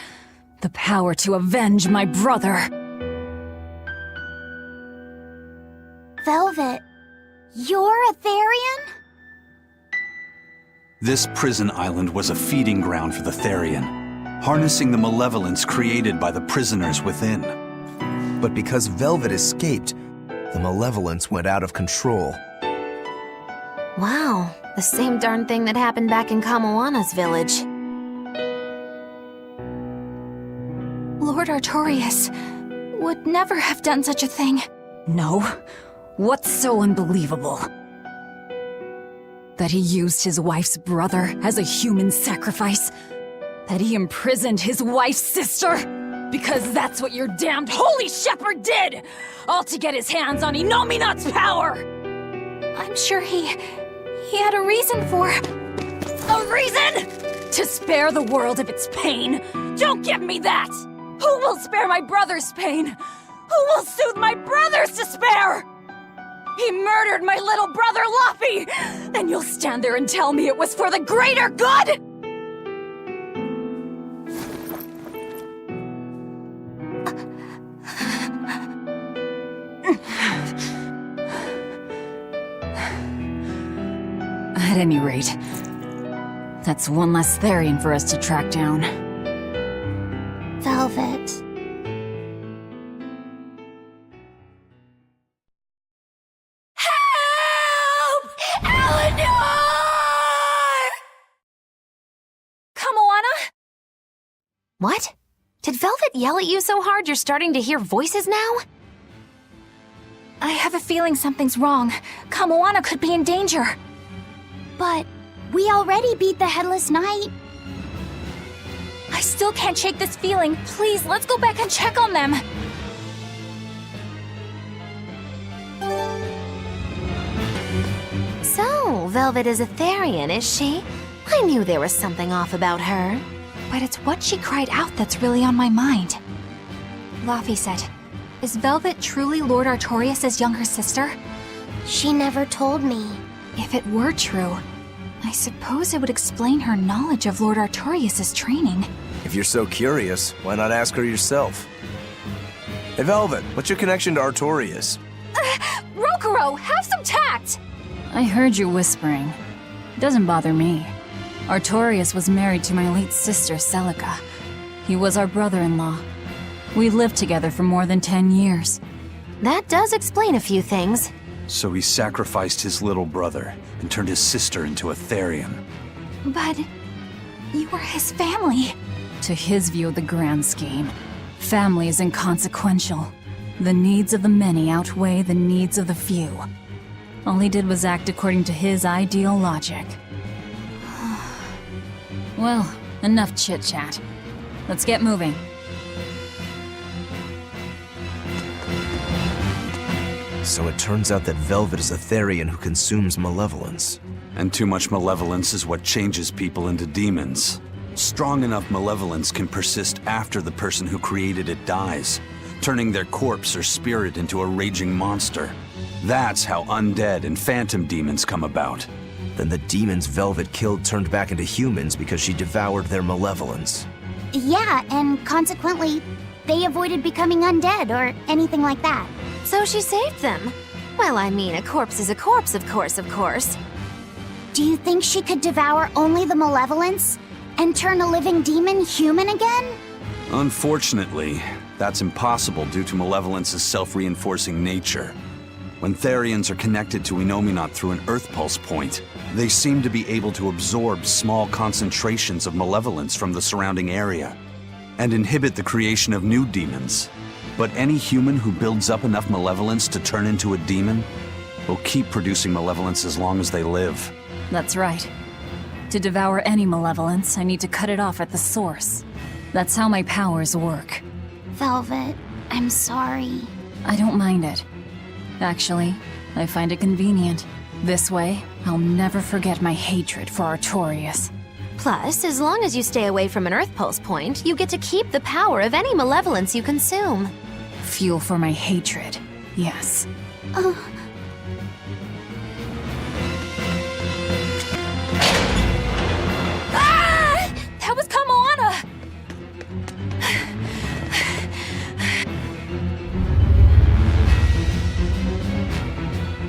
The power to avenge my brother. Velvet, you're a Therian? This prison island was a feeding ground for the Therian, harnessing the malevolence created by the prisoners within. But because Velvet escaped, the malevolence went out of control. Wow, the same darn thing that happened back in Kamoana's village. Lord Artorias would never have done such a thing. No? What's so unbelievable? That he used his wife's brother as a human sacrifice? That he imprisoned his wife's sister? Because that's what your damned holy shepherd did! All to get his hands on Inominat's power! I'm sure he had a reason for... A reason? To spare the world of its pain? Don't give me that! Who will spare my brother's pain? Who will soothe my brother's despair? He murdered my little brother, Luffy! And you'll stand there and tell me it was for the greater good?! At any rate, that's one less Therian for us to track down. Velvet. Help! Eleanor! Kamoana? What? Did Velvet yell at you so hard you're starting to hear voices now? I have a feeling something's wrong. Kamoana could be in danger. But we already beat the Headless Knight. I still can't shake this feeling. Please, let's go back and check on them. So, Velvet is a Therian, is she? I knew there was something off about her. But it's what she cried out that's really on my mind. Laphicet, is Velvet truly Lord Artorias' younger sister? She never told me. If it were true, I suppose it would explain her knowledge of Lord Artorias' training. If you're so curious, why not ask her yourself? Hey, Velvet, what's your connection to Artorias? Rokuro, have some tact! I heard you whispering. It doesn't bother me. Artorias was married to my late sister, Celica. He was our brother-in-law. We lived together for more than 10 years. That does explain a few things. So he sacrificed his little brother and turned his sister into a Therian. But you were his family. To his view of the grand scheme, family is inconsequential. The needs of the many outweigh the needs of the few. All he did was act according to his ideal logic. Well, enough chit-chat. Let's get moving. So it turns out that Velvet is a Therian who consumes malevolence. And too much malevolence is what changes people into demons. Strong enough malevolence can persist after the person who created it dies, turning their corpse or spirit into a raging monster. That's how undead and phantom demons come about. Then the demons Velvet killed turned back into humans because she devoured their malevolence. Yeah, and consequently, they avoided becoming undead or anything like that. So she saved them. Well, I mean, a corpse is a corpse, of course. Do you think she could devour only the malevolence and turn a living demon human again? Unfortunately, that's impossible due to malevolence's self-reinforcing nature. When Therians are connected to Inominat through an Earth Pulse point, they seem to be able to absorb small concentrations of malevolence from the surrounding area and inhibit the creation of new demons. But any human who builds up enough malevolence to turn into a demon will keep producing malevolence as long as they live. That's right. To devour any malevolence, I need to cut it off at the source. That's how my powers work. Velvet, I'm sorry. I don't mind it. Actually, I find it convenient. This way, I'll never forget my hatred for Artorias. Plus, as long as you stay away from an Earth Pulse point, you get to keep the power of any malevolence you consume. Fuel for my hatred, yes. Ah! That was Kamoana!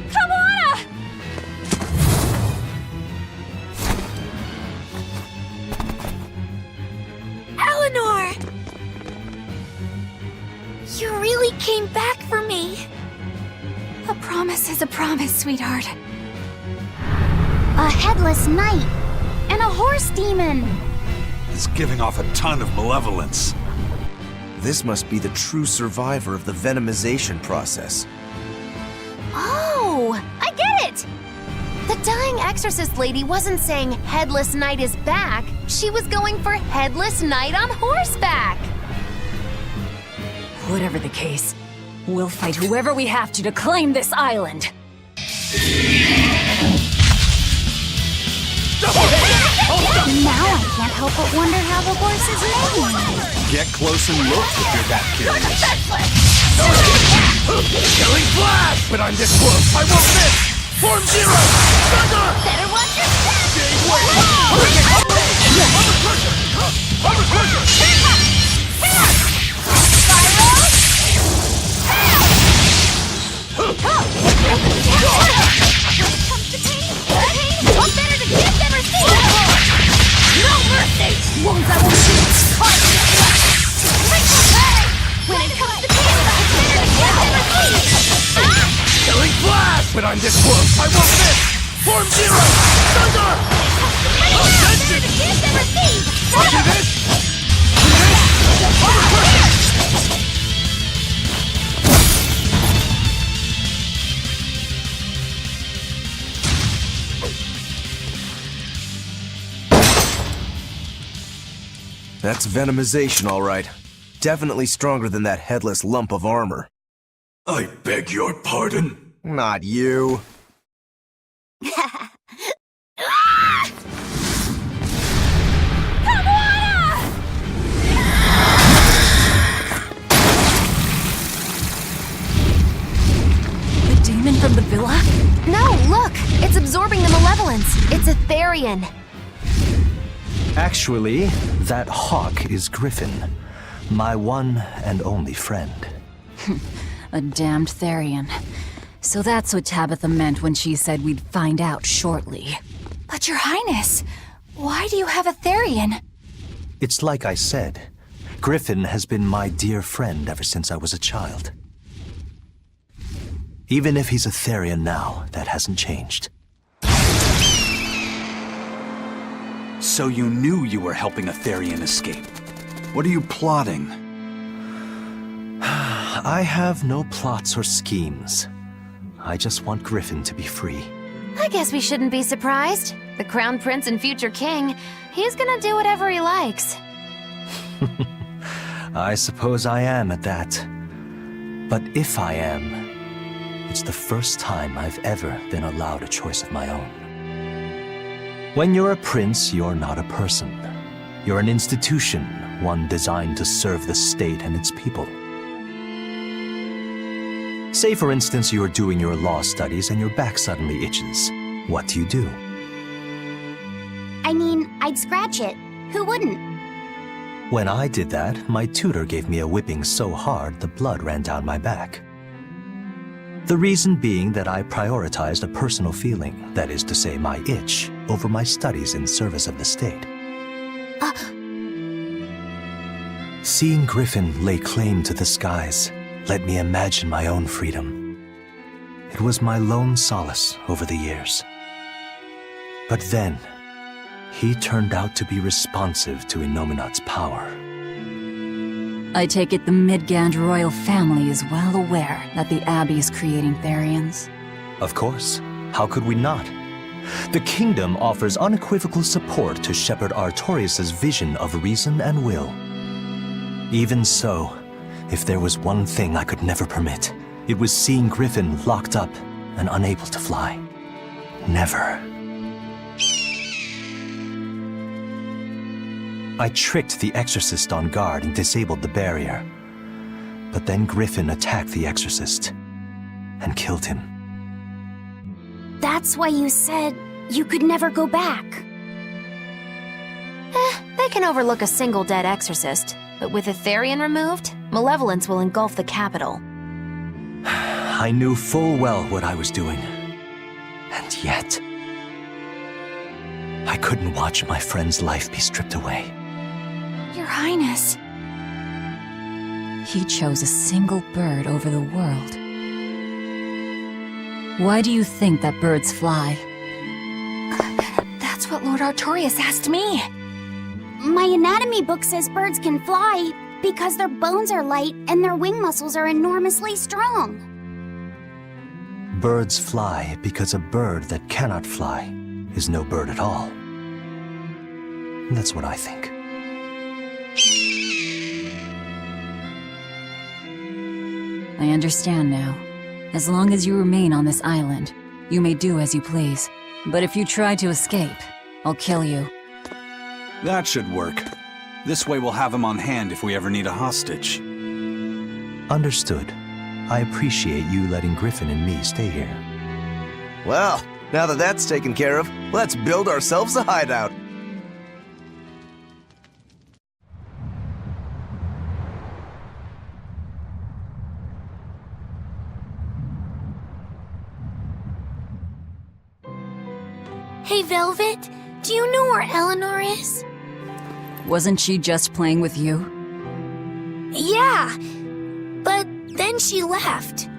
Kamoana! Eleanor! You really came back for me. A promise is a promise, sweetheart. A Headless Knight and a horse demon. It's giving off a ton of malevolence. This must be the true survivor of the venomization process. Oh, I get it! The dying exorcist lady wasn't saying Headless Knight is back. She was going for Headless Knight on horseback. Whatever the case, we'll fight whoever we have to claim this island. But wonder how the horse is made. Get close and look if you're that curious. Killing flash! But I'm this close, I won't miss! Form zero! Thunder! Better watch your step! Killing flash! But I'm this close, I won't miss! Form zero! Thunder! Do this! That's venomization, all right. Definitely stronger than that headless lump of armor. I beg your pardon? Not you. The demon from the villa? No, look! It's absorbing the malevolence. It's a Therian. Actually, that hawk is Griffin, my one and only friend. A damned Therian. So that's what Tabitha meant when she said we'd find out shortly. But Your Highness, why do you have a Therian? It's like I said, Griffin has been my dear friend ever since I was a child. Even if he's a Therian now, that hasn't changed. So you knew you were helping a Therian escape. What are you plotting? I have no plots or schemes. I just want Griffin to be free. I guess we shouldn't be surprised. The Crown Prince and future king, he's gonna do whatever he likes. I suppose I am at that. But if I am, it's the first time I've ever been allowed a choice of my own. When you're a prince, you're not a person. You're an institution, one designed to serve the state and its people. Say, for instance, you're doing your law studies and your back suddenly itches. What do? I mean, I'd scratch it. Who wouldn't? When I did that, my tutor gave me a whipping so hard the blood ran down my back. The reason being that I prioritized a personal feeling, that is to say my itch, over my studies in service of the state. Seeing Griffin lay claim to the skies let me imagine my own freedom. It was my lone solace over the years. But then, he turned out to be responsive to Innominat's power. I take it the Midgand royal family is well aware that the Abbey is creating Therians. Of course. How could we not? The kingdom offers unequivocal support to Shepherd Artorius' vision of reason and will. Even so, if there was one thing I could never permit, it was seeing Griffin locked up and unable to fly. Never. I tricked the Exorcist on guard and disabled the barrier. But then Griffin attacked the Exorcist and killed him. That's why you said you could never go back. They can overlook a single dead exorcist, but with a Therian removed, malevolence will engulf the capital. I knew full well what I was doing. And yet, I couldn't watch my friend's life be stripped away. Your Highness. He chose a single bird over the world. Why do you think that birds fly? That's what Lord Artorius asked me. My anatomy book says birds can fly because their bones are light and their wing muscles are enormously strong. Birds fly because a bird that cannot fly is no bird at all. That's what I think. I understand now. As long as you remain on this island, you may do as you please. But if you try to escape, I'll kill you. That should work. This way we'll have him on hand if we ever need a hostage. Understood. I appreciate you letting Griffin and me stay here. Well, now that that's taken care of, let's build ourselves a hideout. Hey, Velvet, do you know where Eleanor is? Wasn't she just playing with you? Yeah, but then she left.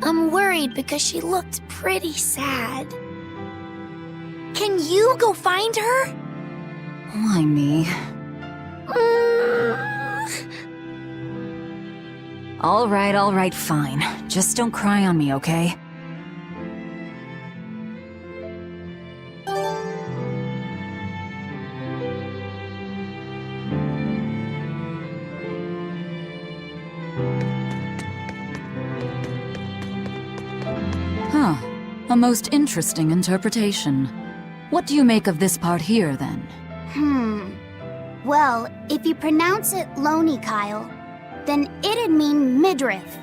I'm worried because she looked pretty sad. Can you go find her? Why me? All right, fine. Just don't cry on me, okay? Huh. A most interesting interpretation. What do you make of this part here, then? Well, if you pronounce it Loney Kyle, then it'd mean midriff,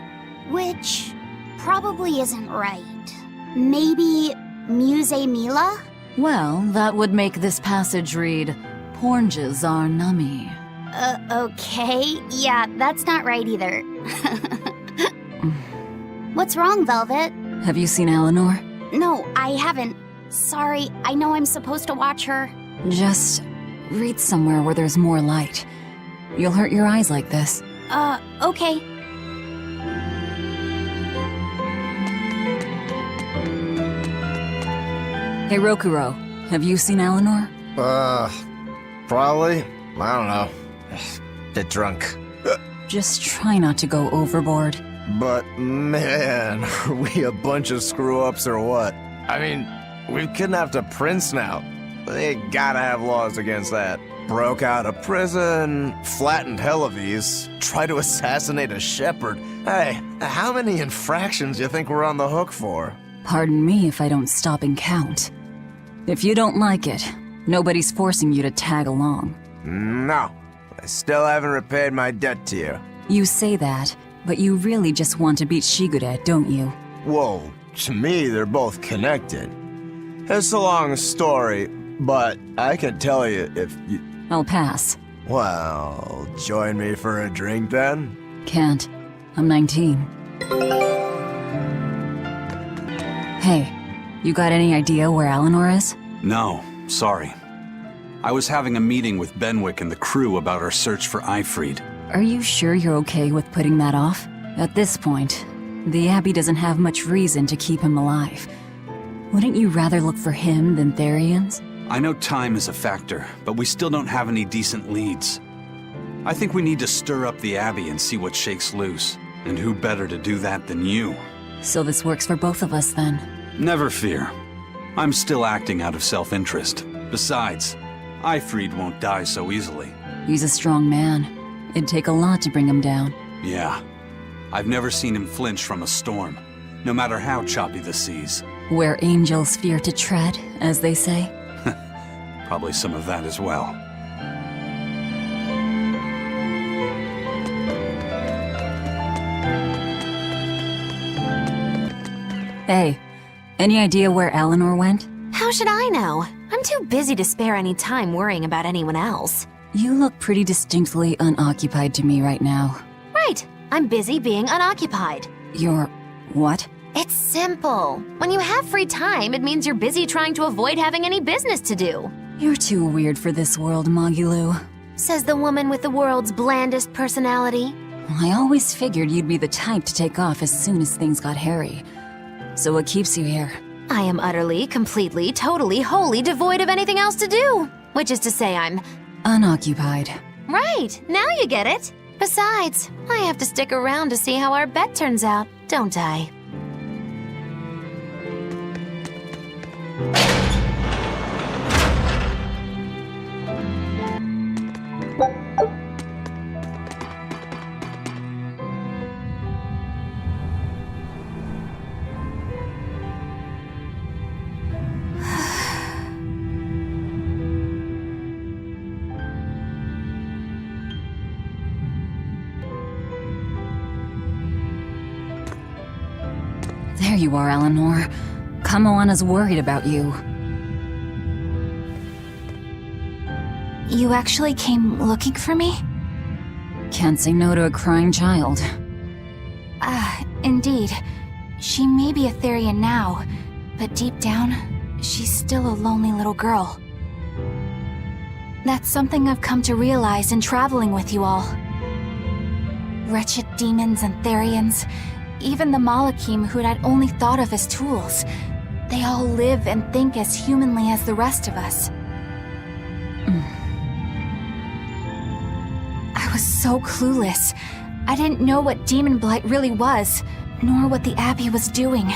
which probably isn't right. Maybe Muse Mila? Well, that would make this passage read, Pornges are nummy. Okay. Yeah, that's not right either. What's wrong, Velvet? Have you seen Eleanor? No, I haven't. Sorry, I know I'm supposed to watch her. Just read somewhere where there's more light. You'll hurt your eyes like this. Okay. Hey, Rokuro, have you seen Eleanor? Probably. I don't know. Bit drunk. Just try not to go overboard. But man, are we a bunch of screw-ups or what? I mean, we've kidnapped a prince now. They gotta have laws against that. Broke out of prison, flattened Helavis, tried to assassinate a shepherd. Hey, how many infractions do you think we're on the hook for? Pardon me if I don't stop and count. If you don't like it, nobody's forcing you to tag along. No, I still haven't repaid my debt to you. You say that, but you really just want to beat Shigure, don't you? Whoa, to me they're both connected. It's a long story, but I can tell you if you... I'll pass. Well, join me for a drink then? Can't. I'm 19. Hey, you got any idea where Eleanor is? No, sorry. I was having a meeting with Benwick and the crew about our search for Eifried. Are you sure you're okay with putting that off? At this point, the Abbey doesn't have much reason to keep him alive. Wouldn't you rather look for him than Therians? I know time is a factor, but we still don't have any decent leads. I think we need to stir up the Abbey and see what shakes loose. And who better to do that than you? So this works for both of us then? Never fear. I'm still acting out of self-interest. Besides, Eifried won't die so easily. He's a strong man. It'd take a lot to bring him down. Yeah. I've never seen him flinch from a storm, no matter how choppy the seas. Where angels fear to tread, as they say. Probably some of that as well. Hey, any idea where Eleanor went? How should I know? I'm too busy to spare any time worrying about anyone else. You look pretty distinctly unoccupied to me right now. Right. I'm busy being unoccupied. You're... what? It's simple. When you have free time, it means you're busy trying to avoid having any business to do. You're too weird for this world, Magilou. Says the woman with the world's blandest personality. I always figured you'd be the type to take off as soon as things got hairy. So what keeps you here? I am utterly, completely, totally, wholly devoid of anything else to do. Which is to say I'm... unoccupied. Right, now you get it. Besides, I have to stick around to see how our bet turns out, don't I? There you are, Eleanor. Kamoana's worried about you. You actually came looking for me? Can't say no to a crying child. Indeed. She may be a Therian now, but deep down, she's still a lonely little girl. That's something I've come to realize in traveling with you all. Wretched demons and Therians, even the Malakim who'd I'd only thought of as tools, they all live and think as humanly as the rest of us. I was so clueless. I didn't know what demon blight really was, nor what the Abbey was doing.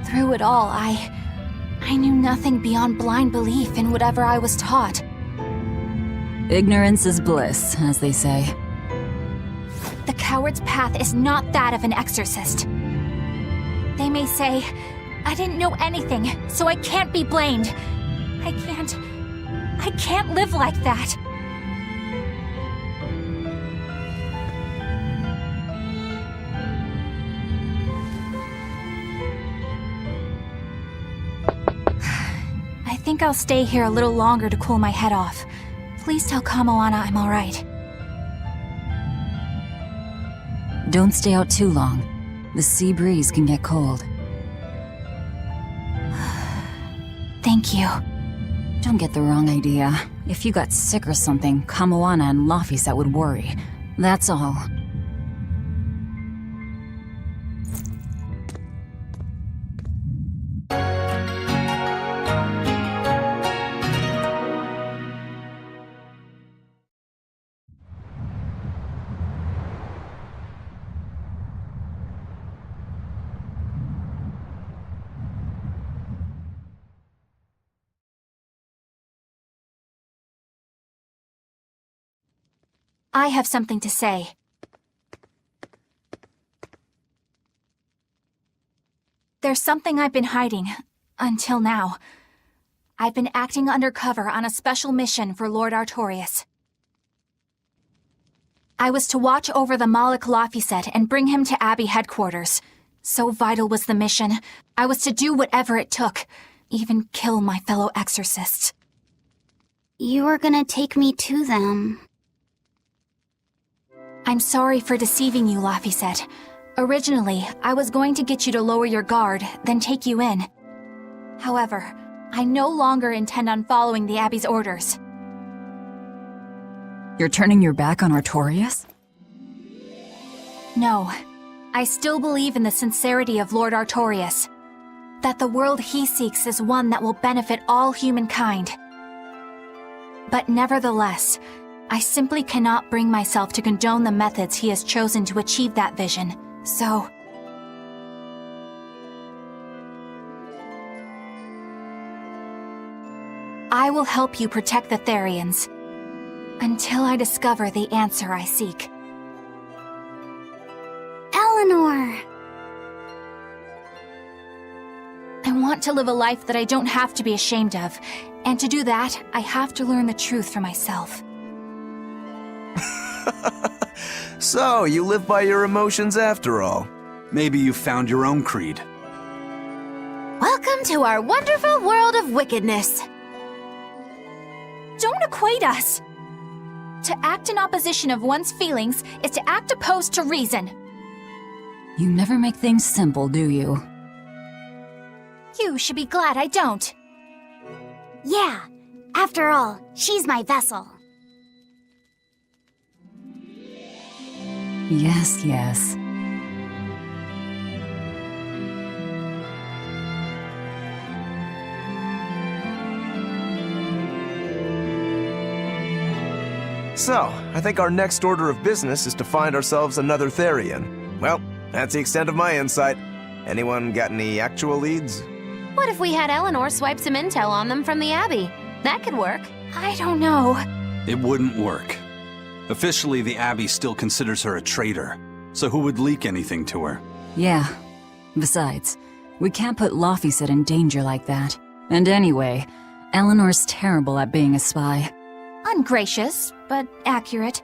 Through it all, I knew nothing beyond blind belief in whatever I was taught. Ignorance is bliss, as they say. The coward's path is not that of an exorcist. They may say, I didn't know anything, so I can't be blamed. I can't live like that. I think I'll stay here a little longer to cool my head off. Please tell Kamoana I'm alright. Don't stay out too long. The sea breeze can get cold. Thank you. Don't get the wrong idea. If you got sick or something, Kamoana and Laphicet would worry. That's all. I have something to say. There's something I've been hiding, until now. I've been acting undercover on a special mission for Lord Artorias. I was to watch over the Malik Laphicet and bring him to Abbey headquarters. So vital was the mission. I was to do whatever it took, even kill my fellow exorcists. You were gonna take me to them. I'm sorry for deceiving you, Laphicet. Originally, I was going to get you to lower your guard, then take you in. However, I no longer intend on following the Abbey's orders. You're turning your back on Artorias? No. I still believe in the sincerity of Lord Artorias. That the world he seeks is one that will benefit all humankind. But nevertheless, I simply cannot bring myself to condone the methods he has chosen to achieve that vision, so... I will help you protect the Therians, until I discover the answer I seek. Eleanor! I want to live a life that I don't have to be ashamed of, and to do that, I have to learn the truth for myself. So, you live by your emotions after all. Maybe you found your own creed. Welcome to our wonderful world of wickedness. Don't equate us! To act in opposition of one's feelings is to act opposed to reason. You never make things simple, do you? You should be glad I don't. Yeah, after all, she's my vessel. Yes, yes. So, I think our next order of business is to find ourselves another Therian. Well, that's the extent of my insight. Anyone got any actual leads? What if we had Eleanor swipe some intel on them from the Abbey? That could work. I don't know. It wouldn't work. Officially, the Abbey still considers her a traitor, so who would leak anything to her? Yeah. Besides, we can't put Laphicet in danger like that. And anyway, Eleanor's terrible at being a spy. Ungracious, but accurate.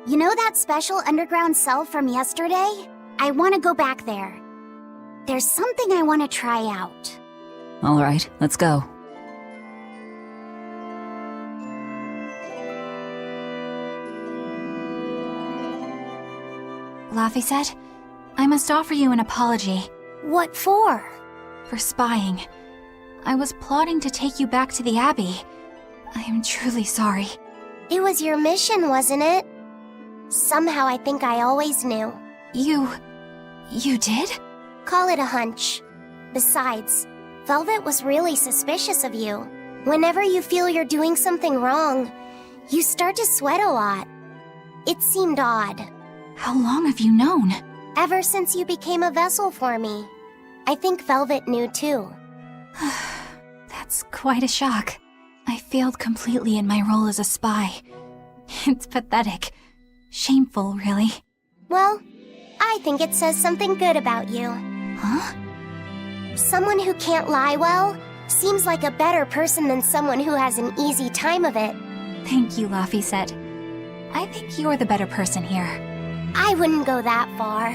You know that special underground cell from yesterday? I want to go back there. There's something I want to try out. All right, let's go. Laphicet, I must offer you an apology. What for? For spying. I was plotting to take you back to the Abbey. I am truly sorry. It was your mission, wasn't it? Somehow I think I always knew. You did? Call it a hunch. Besides, Velvet was really suspicious of you. Whenever you feel you're doing something wrong, you start to sweat a lot. It seemed odd. How long have you known? Ever since you became a vessel for me. I think Velvet knew too. That's quite a shock. I failed completely in my role as a spy. It's pathetic. Shameful, really. Well, I think it says something good about you. Huh? Someone who can't lie well seems like a better person than someone who has an easy time of it. Thank you, Laphicet. I think you're the better person here. I wouldn't go that far.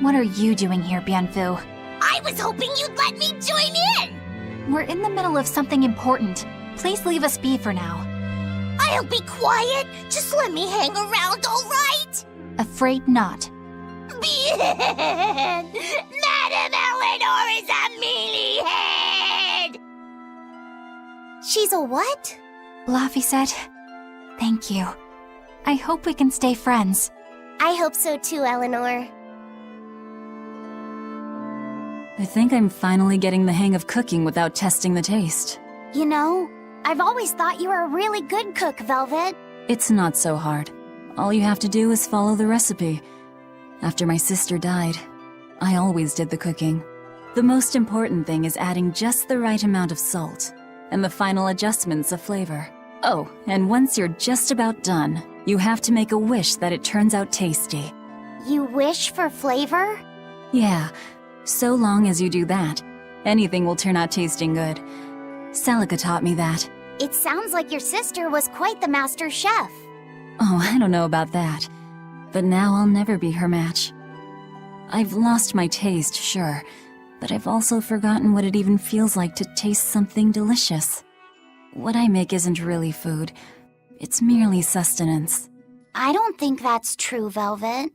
What are you doing here, Bienfu? I was hoping you'd let me join in! We're in the middle of something important. Please leave us be for now. I'll be quiet. Just let me hang around, all right? Afraid not. Bien! Madame Eleanor is a mealy-head! She's a what? Laphicet, thank you. I hope we can stay friends. I hope so too, Eleanor. I think I'm finally getting the hang of cooking without testing the taste. You know, I've always thought you were a really good cook, Velvet. It's not so hard. All you have to do is follow the recipe. After my sister died, I always did the cooking. The most important thing is adding just the right amount of salt, and the final adjustments of flavor. Oh, and once you're just about done, you have to make a wish that it turns out tasty. You wish for flavor? Yeah, so long as you do that, anything will turn out tasting good. Celica taught me that. It sounds like your sister was quite the master chef. Oh, I don't know about that. But now I'll never be her match. I've lost my taste, sure, but I've also forgotten what it even feels like to taste something delicious. What I make isn't really food. It's merely sustenance. I don't think that's true, Velvet.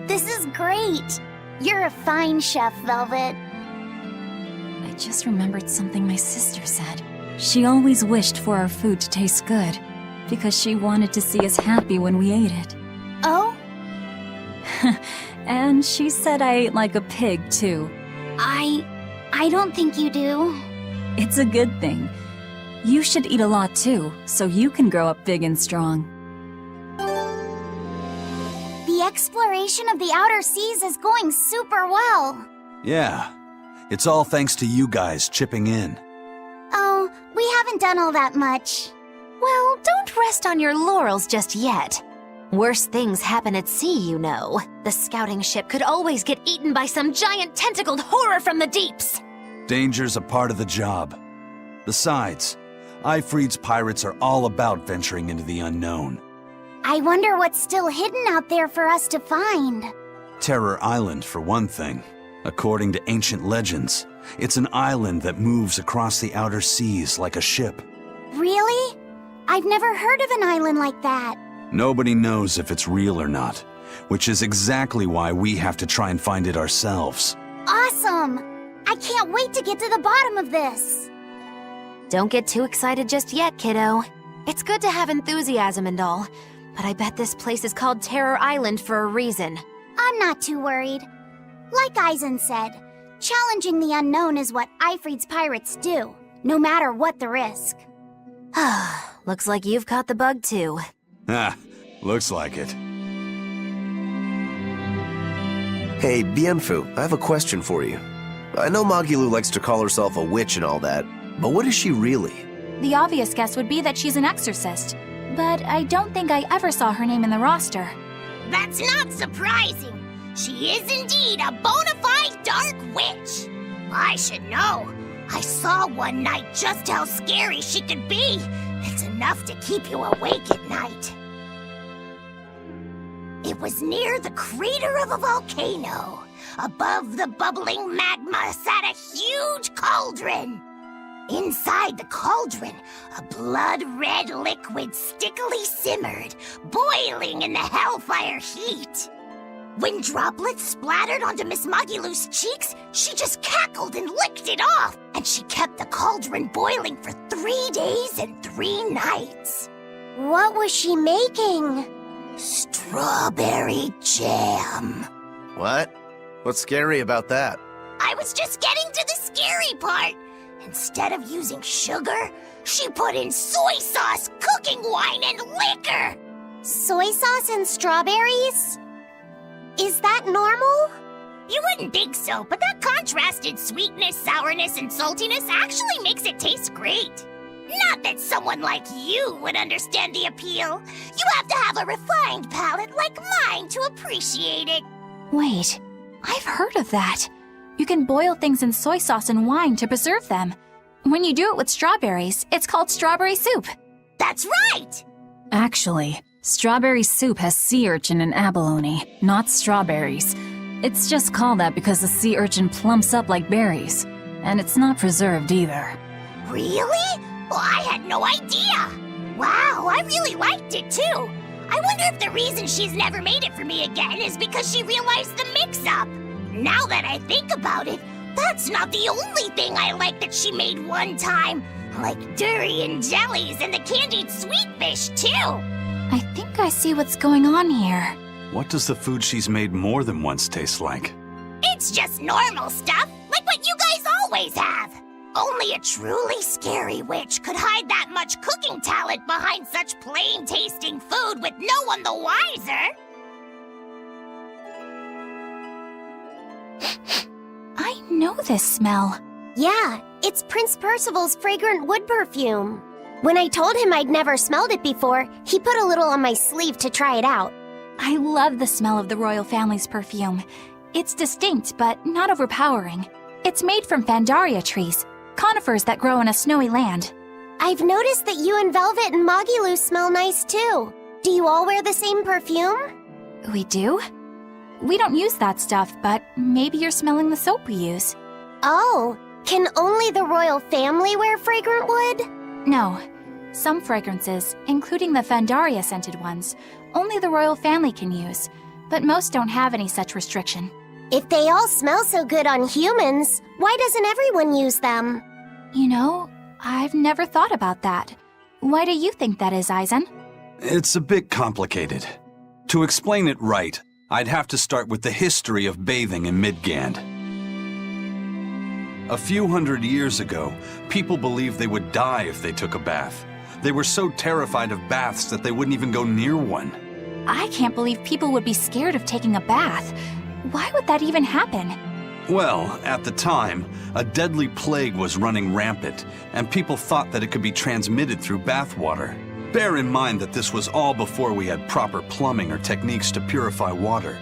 This is great! You're a fine chef, Velvet. I just remembered something my sister said. She always wished for our food to taste good, because she wanted to see us happy when we ate it. Oh? And she said I ate like a pig, too. I don't think you do. It's a good thing. You should eat a lot, too, so you can grow up big and strong. The exploration of the outer seas is going super well. Yeah, it's all thanks to you guys chipping in. Oh, we haven't done all that much. Well, don't rest on your laurels just yet. Worse things happen at sea, you know. The scouting ship could always get eaten by some giant tentacled horror from the deeps. Danger's a part of the job. Besides, Ifreed's pirates are all about venturing into the unknown. I wonder what's still hidden out there for us to find. Terror Island, for one thing. According to ancient legends, it's an island that moves across the outer seas like a ship. Really? I've never heard of an island like that. Nobody knows if it's real or not, which is exactly why we have to try and find it ourselves. Awesome! I can't wait to get to the bottom of this. Don't get too excited just yet, kiddo. It's good to have enthusiasm and all, but I bet this place is called Terror Island for a reason. I'm not too worried. Like Eisen said, challenging the unknown is what Ifreed's pirates do, no matter what the risk. Looks like you've caught the bug too. Ah, looks like it. Hey, Bienfu, I have a question for you. I know Magilu likes to call herself a witch and all that, but what is she really? The obvious guess would be that she's an exorcist, but I don't think I ever saw her name in the roster. That's not surprising. She is indeed a bona fide dark witch. I should know. I saw one night just how scary she could be. It's an enough to keep you awake at night. It was near the crater of a volcano. Above the bubbling magma sat a huge cauldron. Inside the cauldron, a blood-red liquid stickily simmered, boiling in the hellfire heat. When droplets splattered onto Miss Magilou's cheeks, she just cackled and licked it off, and she kept the cauldron boiling for 3 days and 3 nights. What was she making? Strawberry jam. What? What's scary about that? I was just getting to the scary part. Instead of using sugar, she put in soy sauce, cooking wine, and liquor. Soy sauce and strawberries? Is that normal? You wouldn't think so, but that contrasted sweetness, sourness, and saltiness actually makes it taste great. Not that someone like you would understand the appeal. You have to have a refined palate like mine to appreciate it. Wait, I've heard of that. You can boil things in soy sauce and wine to preserve them. When you do it with strawberries, it's called strawberry soup. That's right! Actually, strawberry soup has sea urchin and abalone, not strawberries. It's just called that because the sea urchin plumps up like berries. And it's not preserved either. Really? Well, I had no idea. Wow, I really liked it too. I wonder if the reason she's never made it for me again is because she realized the mix-up. Now that I think about it, that's not the only thing I like that she made one time. Like durian jellies and the candied sweet fish too. I think I see what's going on here. What does the food she's made more than once taste like? It's just normal stuff, like what you guys always have. Only a truly scary witch could hide that much cooking talent behind such plain-tasting food with no one the wiser. I know this smell. Yeah, it's Prince Percival's fragrant wood perfume. When I told him I'd never smelled it before, he put a little on my sleeve to try it out. I love the smell of the royal family's perfume. It's distinct, but not overpowering. It's made from Fandaria trees, conifers that grow in a snowy land. I've noticed that you and Velvet and Magilou smell nice too. Do you all wear the same perfume? We do? We don't use that stuff, but maybe you're smelling the soap we use. Oh, can only the royal family wear fragrant wood? No. Some fragrances, including the Fandaria scented ones, only the royal family can use, but most don't have any such restriction. If they all smell so good on humans, why doesn't everyone use them? You know, I've never thought about that. Why do you think that is, Aizen? It's a bit complicated. To explain it right, I'd have to start with the history of bathing in Midgand. A few hundred years ago, people believed they would die if they took a bath. They were so terrified of baths that they wouldn't even go near one. I can't believe people would be scared of taking a bath. Why would that even happen? Well, at the time, a deadly plague was running rampant, and people thought that it could be transmitted through bathwater. Bear in mind that this was all before we had proper plumbing or techniques to purify water.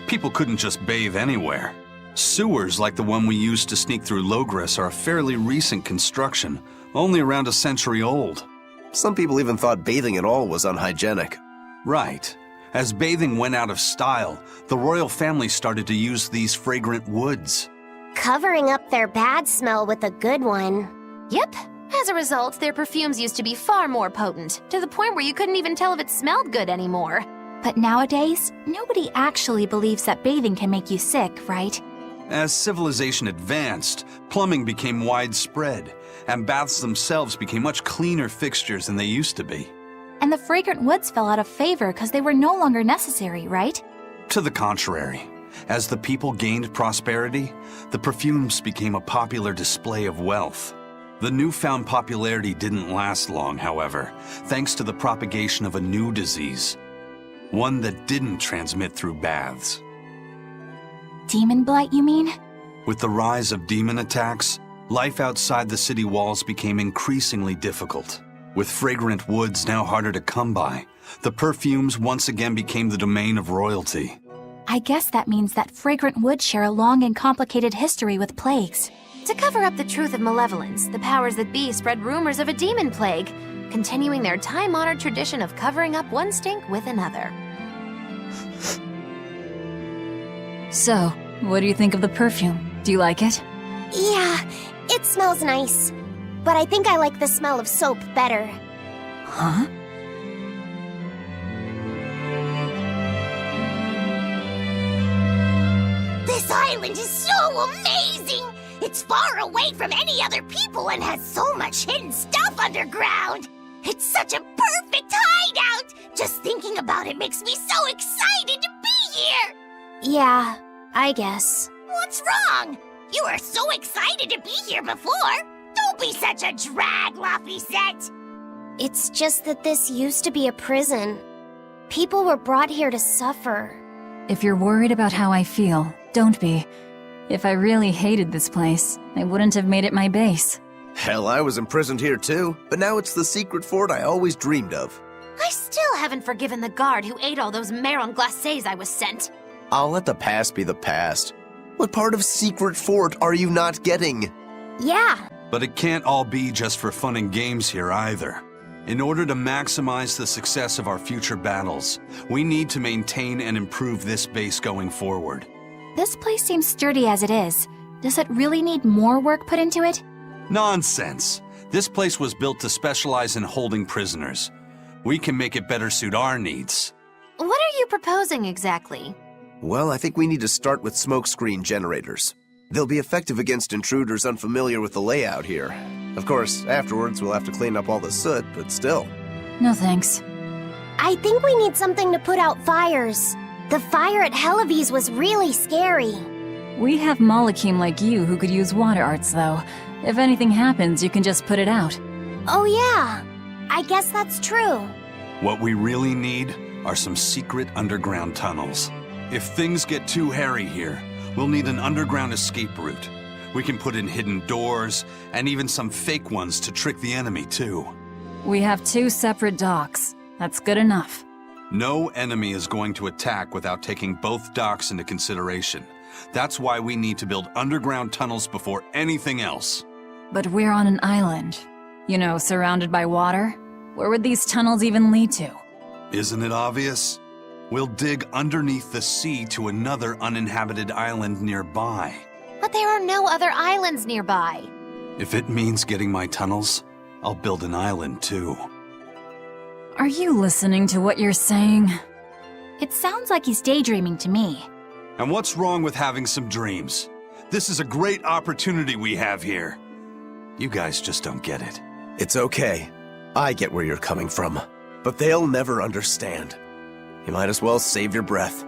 People couldn't just bathe anywhere. Sewers like the one we used to sneak through Logres are a fairly recent construction, only around a century old. Some people even thought bathing at all was unhygienic. Right. As bathing went out of style, the royal family started to use these fragrant woods. Covering up their bad smell with a good one. Yep. As a result, their perfumes used to be far more potent, to the point where you couldn't even tell if it smelled good anymore. But nowadays, nobody actually believes that bathing can make you sick, right? As civilization advanced, plumbing became widespread, and baths themselves became much cleaner fixtures than they used to be. And the fragrant woods fell out of favor because they were no longer necessary, right? To the contrary, as the people gained prosperity, the perfumes became a popular display of wealth. The newfound popularity didn't last long, however, thanks to the propagation of a new disease. One that didn't transmit through baths. Demon blight, you mean? With the rise of demon attacks, life outside the city walls became increasingly difficult. With fragrant woods now harder to come by, the perfumes once again became the domain of royalty. I guess that means that fragrant woods share a long and complicated history with plagues. To cover up the truth of malevolence, the powers that be spread rumors of a demon plague. continuing their time-honored tradition of covering up one stink with another. So, what do you think of the perfume? Do you like it? Yeah, it smells nice. But I think I like the smell of soap better. Huh? This island is so amazing! It's far away from any other people and has so much hidden stuff underground! It's such a perfect hideout! Just thinking about it makes me so excited to be here! Yeah, I guess. What's wrong? You were so excited to be here before! Don't be such a drag, Laphicet! It's just that this used to be a prison. People were brought here to suffer. If you're worried about how I feel, don't be. If I really hated this place, I wouldn't have made it my base. Hell, I was imprisoned here too, but now it's the secret fort I always dreamed of. I still haven't forgiven the guard who ate all those marron glacés I was sent. I'll let the past be the past. What part of secret fort are you not getting? Yeah. But it can't all be just for fun and games here either. In order to maximize the success of our future battles, we need to maintain and improve this base going forward. This place seems sturdy as it is. Does it really need more work put into it? Nonsense! This place was built to specialize in holding prisoners. We can make it better suit our needs. What are you proposing exactly? Well, I think we need to start with smokescreen generators. They'll be effective against intruders unfamiliar with the layout here. Of course, afterwards we'll have to clean up all the soot, but still. No thanks. I think we need something to put out fires. The fire at Helavi's was really scary. We have Malakim like you who could use water arts, though. If anything happens, you can just put it out. Oh yeah, I guess that's true. What we really need are some secret underground tunnels. If things get too hairy here, we'll need an underground escape route. We can put in hidden doors, and even some fake ones to trick the enemy, too. We have 2 separate docks. That's good enough. No enemy is going to attack without taking both docks into consideration. That's why we need to build underground tunnels before anything else. But we're on an island. You know, surrounded by water. Where would these tunnels even lead to? Isn't it obvious? We'll dig underneath the sea to another uninhabited island nearby. But there are no other islands nearby. If it means getting my tunnels, I'll build an island too. Are you listening to what you're saying? It sounds like he's daydreaming to me. And what's wrong with having some dreams? This is a great opportunity we have here. You guys just don't get it. It's okay. I get where you're coming from. But they'll never understand. You might as well save your breath.